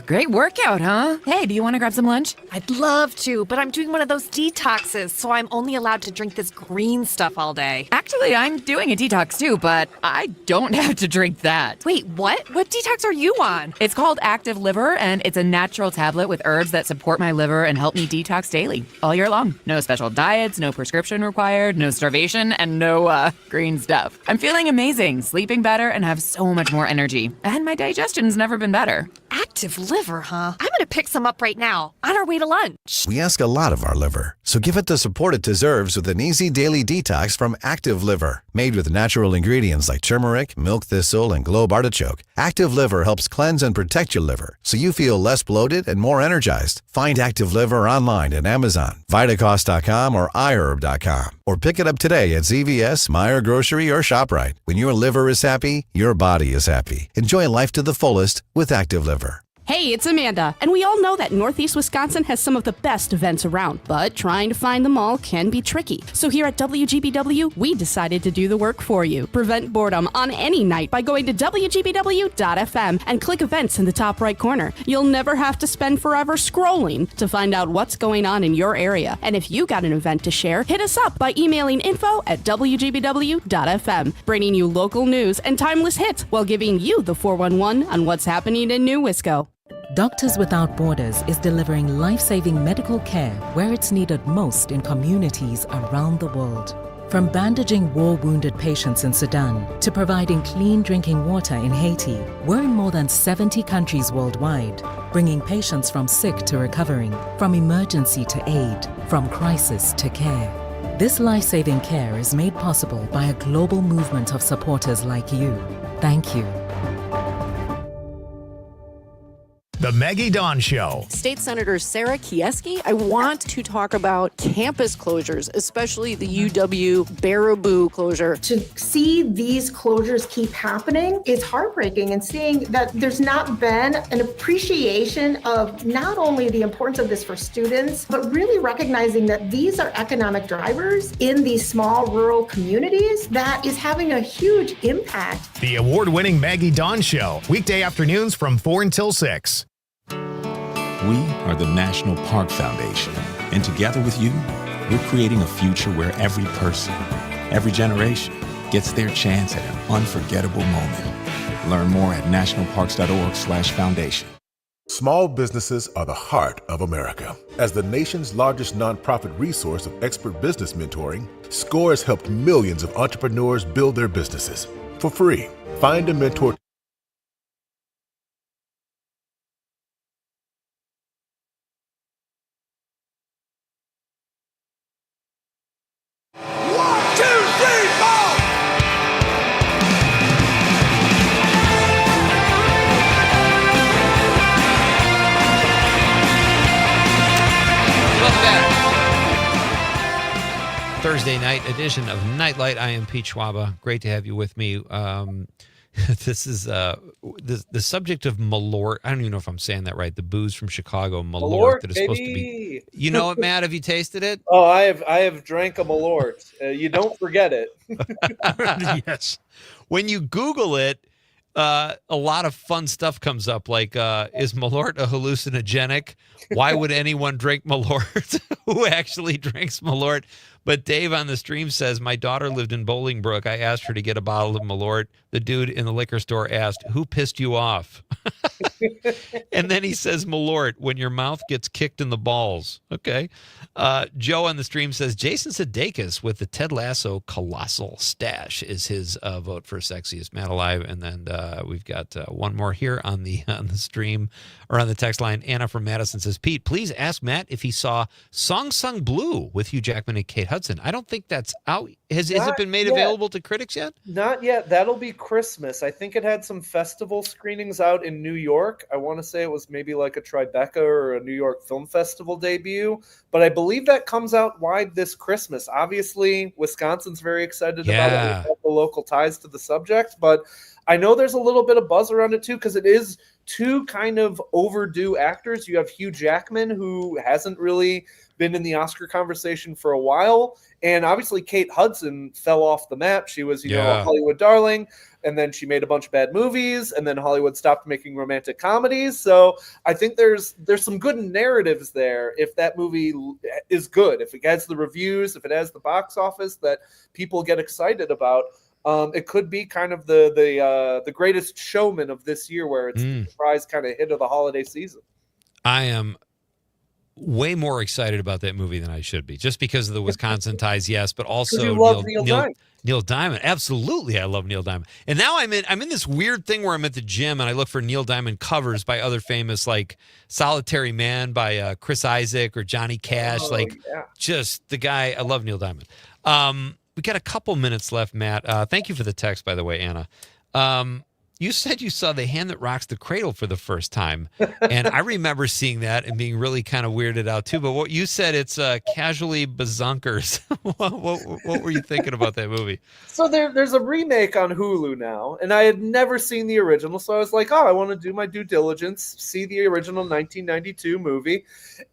Great workout, huh? Hey, do you want to grab some lunch? I'd love to, but I'm doing one of those detoxes, so I'm only allowed to drink this green stuff all day. Actually, I'm doing a detox too, but I don't have to drink that. Wait, what? What detox are you on? It's called Active Liver, and it's a natural tablet with herbs that support my liver and help me detox daily, all year long. No special diets, no prescription required, no starvation, and no, green stuff. I'm feeling amazing, sleeping better, and have so much more energy. And my digestion's never been better. Active Liver, huh? I'm gonna pick some up right now, on our way to lunch. We ask a lot of our liver, so give it the support it deserves with an easy daily detox from Active Liver. Made with natural ingredients like turmeric, milk thistle, and globe artichoke, Active Liver helps cleanse and protect your liver so you feel less bloated and more energized. Find Active Liver online at Amazon, Vitacost.com, or iHerb.com. Or pick it up today at CVS, Meijer Grocery, or ShopRite. When your liver is happy, your body is happy. Enjoy life to the fullest with Active Liver. Hey, it's Amanda, and we all know that Northeast Wisconsin has some of the best events around, but trying to find them all can be tricky. So here at WGBW, we decided to do the work for you. Prevent boredom on any night by going to WGBW.fm and click events in the top right corner. You'll never have to spend forever scrolling to find out what's going on in your area. And if you got an event to share, hit us up by emailing info@WGBW.fm, bringing you local news and timeless hits while giving you the 411 on what's happening in New Wisco. Doctors Without Borders is delivering life-saving medical care where it's needed most in communities around the world. From bandaging war-wounded patients in Sudan to providing clean drinking water in Haiti, we're in more than 70 countries worldwide, bringing patients from sick to recovering, from emergency to aid, from crisis to care. This life-saving care is made possible by a global movement of supporters like you. Thank you. The Maggie Dawn Show. State Senator Sarah Kieski, I want to talk about campus closures, especially the UW Baraboo closure. To see these closures keep happening is heartbreaking, and seeing that there's not been an appreciation of not only the importance of this for students, but really recognizing that these are economic drivers in these small rural communities that is having a huge impact. The award-winning Maggie Dawn Show. Weekday afternoons from 4 until 6. We are the National Park Foundation, and together with you, we're creating a future where every person, every generation gets their chance at an unforgettable moment. Learn more at nationalparks.org/foundation. Small businesses are the heart of America. As the nation's largest nonprofit resource of expert business mentoring, SCORE has helped millions of entrepreneurs build their businesses for free. Find a mentor. Thursday night edition of Nightlight. I am Pete Schwaba. Great to have you with me. This is the subject of Malort. I don't even know if I'm saying that right. The booze from Chicago, Malort, that is baby. Supposed to be. You know it, Matt? Have you tasted it? Oh, I have drank a Malort. You don't forget it. Yes. When you Google it, a lot of fun stuff comes up, like is Malort a hallucinogenic? Why would anyone drink Malort? Who actually drinks Malort? But Dave on the stream says, my daughter lived in Bolingbrook. I asked her to get a bottle of Malort. The dude in the liquor store asked, who pissed you off? And then he says, Malort, when your mouth gets kicked in the balls. Okay. Joe on the stream says, Jason Sudeikis with the Ted Lasso colossal stash is his vote for sexiest man alive. And then we've got one more here on the stream or on the text line. Anna from Madison says, Pete, please ask Matt if he saw Song Sung Blue with Hugh Jackman and Kate Hudson. I don't think that's out. Has it been made available to critics yet? Not yet. That'll be Christmas. I think it had some festival screenings out in New York. I want to say it was maybe like a Tribeca or a New York Film Festival debut, but I believe that comes out wide this Christmas. Obviously, Wisconsin's very excited about the local ties to the subject, but I know there's a little bit of buzz around it too, because it is two kind of overdue actors. You have Hugh Jackman, who hasn't really been in the Oscar conversation for a while, and obviously Kate Hudson fell off the map. She was, you know, a Hollywood darling, and then she made a bunch of bad movies, and then Hollywood stopped making romantic comedies. So I think there's some good narratives there if that movie is good, if it has the reviews, if it has the box office that people get excited about. It could be kind of the greatest showman of this year, where it's the surprise kind of hit of the holiday season. I am way more excited about that movie than I should be, just because of the Wisconsin ties, yes, but also you love Neil Diamond. Neil Diamond. Absolutely, I love Neil Diamond. And now I'm in this weird thing where I'm at the gym and I look for Neil Diamond covers by other famous, like Solitary Man by Chris Isaak or Johnny Cash. Just the guy. I love Neil Diamond. We got a couple minutes left, Matt. Thank you for the text, by the way, Anna. You said you saw The Hand That Rocks the Cradle for the first time, and I remember seeing that and being really kind of weirded out too. But what you said, it's casually bazonkers. what were you thinking about that movie? So there's a remake on Hulu now, and I had never seen the original, so I was like, oh, I want to do my due diligence, see the original 1992 movie.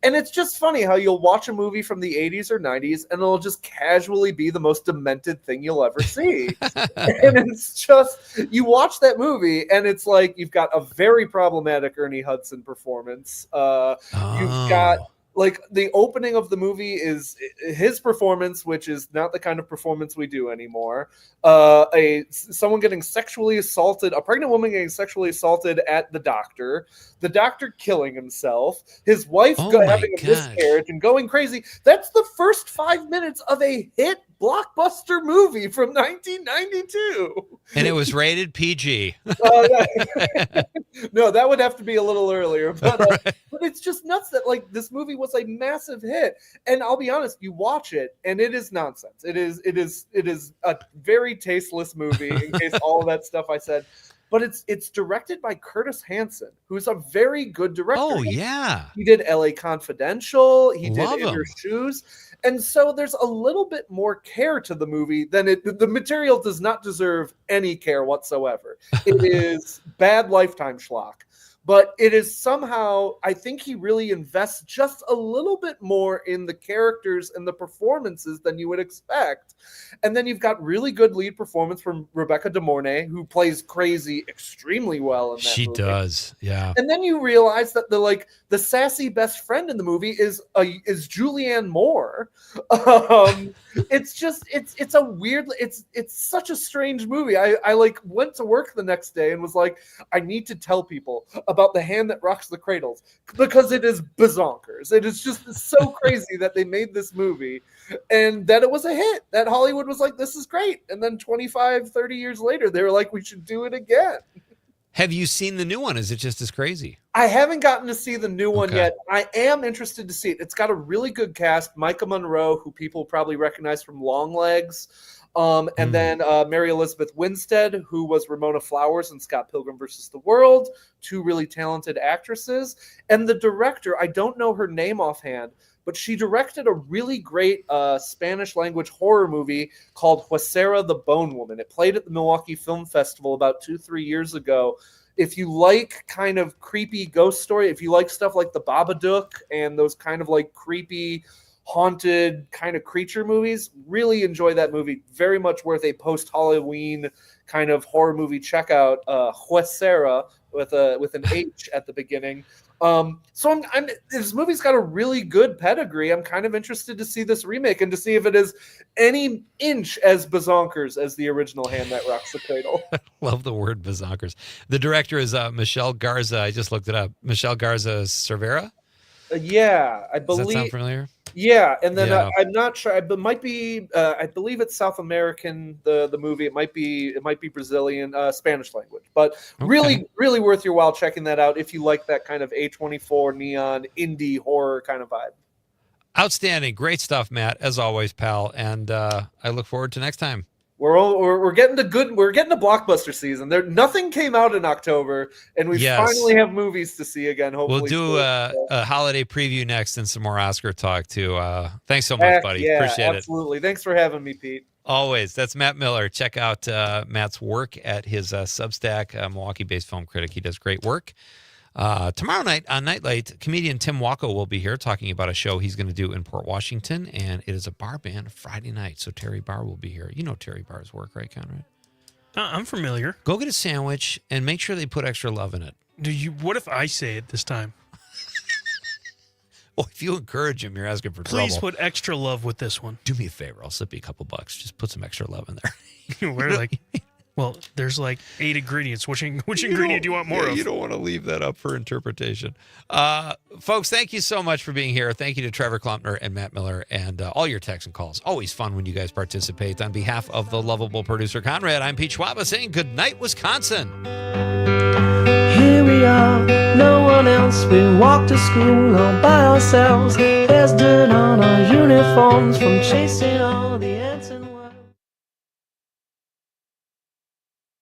And it's just funny how you'll watch a movie from the 80s or 90s, and it'll just casually be the most demented thing you'll ever see. And it's just, you watch that movie, and it's like you've got a very problematic Ernie Hudson performance. You've got like the opening of the movie is his performance, which is not the kind of performance we do anymore. Someone getting sexually assaulted, a pregnant woman getting sexually assaulted at the doctor killing himself, his wife having a miscarriage and going crazy. That's the first 5 minutes of a hit blockbuster movie from 1992. And it was rated PG. No, that would have to be a little earlier. But it's just nuts that like this movie was a massive hit. And I'll be honest, you watch it and it is nonsense. It is a very tasteless movie, in case all of that stuff I said. But it's directed by Curtis Hanson, who's a very good director. Oh, yeah. He did LA Confidential. He Love did In Your him. Shoes. And so there's a little bit more care to the movie than the material does not deserve any care whatsoever. It is bad Lifetime schlock. But it is somehow, I think he really invests just a little bit more in the characters and the performances than you would expect. And then you've got really good lead performance from Rebecca De Mornay, who plays crazy extremely well in that movie. She does, yeah. And then you realize that the sassy best friend in the movie is Julianne Moore. It's a weird, it's such a strange movie. I like went to work the next day and was like, I need to tell people about The Hand That Rocks the Cradles because it is bazonkers. It is just so crazy that they made this movie and that it was a hit, that Hollywood was like, this is great. And then 25, 30 years later, they were like, we should do it again. Have you seen the new one? Is it just as crazy? I haven't gotten to see the new one yet. I am interested to see it. It's got a really good cast. Micah Monroe, who people probably recognize from Longlegs. And then Mary Elizabeth Winstead, who was Ramona Flowers in Scott Pilgrim versus the World. Two really talented actresses. And the director, I don't know her name offhand, but she directed a really great Spanish language horror movie called Huesera the Bone Woman. It played at the Milwaukee Film Festival about 2-3 years ago. If you like kind of creepy ghost story, if you like stuff like The Babadook and those kind of like creepy, haunted kind of creature movies, really enjoy that movie. Very much worth a post-Halloween kind of horror movie checkout. Huesera with an H at the beginning. So this movie's got a really good pedigree. I'm kind of interested to see this remake and to see if it is any inch as bazonkers as the original Hand That Rocks the Cradle. Love the word bazonkers. The director is Michelle Garza. I just looked it up. Michelle Garza Cervera? Yeah, I believe. Does that sound familiar? Yeah, and then Yeah. I'm not sure. It might be. I believe it's South American. The movie. It might be Brazilian, Spanish language. But really, really worth your while checking that out if you like that kind of A24 neon indie horror kind of vibe. Outstanding, great stuff, Matt. As always, pal. And I look forward to next time. We're getting to blockbuster season. Nothing came out in October, and we finally have movies to see again. Hopefully, we'll do a holiday preview next and some more Oscar talk too. Thanks so much, buddy. Yeah, appreciate absolutely. it. Thanks for having me, Pete. Always. That's Matt Miller. Check out Matt's work at his Substack, Milwaukee-based film critic. He does great work. Tomorrow night on Nightlight, comedian Tim Wacko will be here talking about a show he's going to do in Port Washington, and it is a bar band Friday night. So Terry Barr will be here. You know Terry Barr's work, right, Conrad? I'm familiar. Go get a sandwich and make sure they put extra love in it. What if I say it this time? Well, if you encourage him, you're asking for trouble. Please put extra love with this one. Do me a favor. I'll slip you a couple bucks. Just put some extra love in there. We're like... Well, there's like 8 ingredients. Which ingredient do you want more of? You don't want to leave that up for interpretation. Folks, thank you so much for being here. Thank you to Trevor Klumpner and Matt Miller and all your texts and calls. Always fun when you guys participate. On behalf of the lovable producer Conrad, I'm Pete Schwaba saying good night, Wisconsin. Here we are, no one else. We walk to school all by ourselves. There's dirt on our uniforms from chasing all the ants and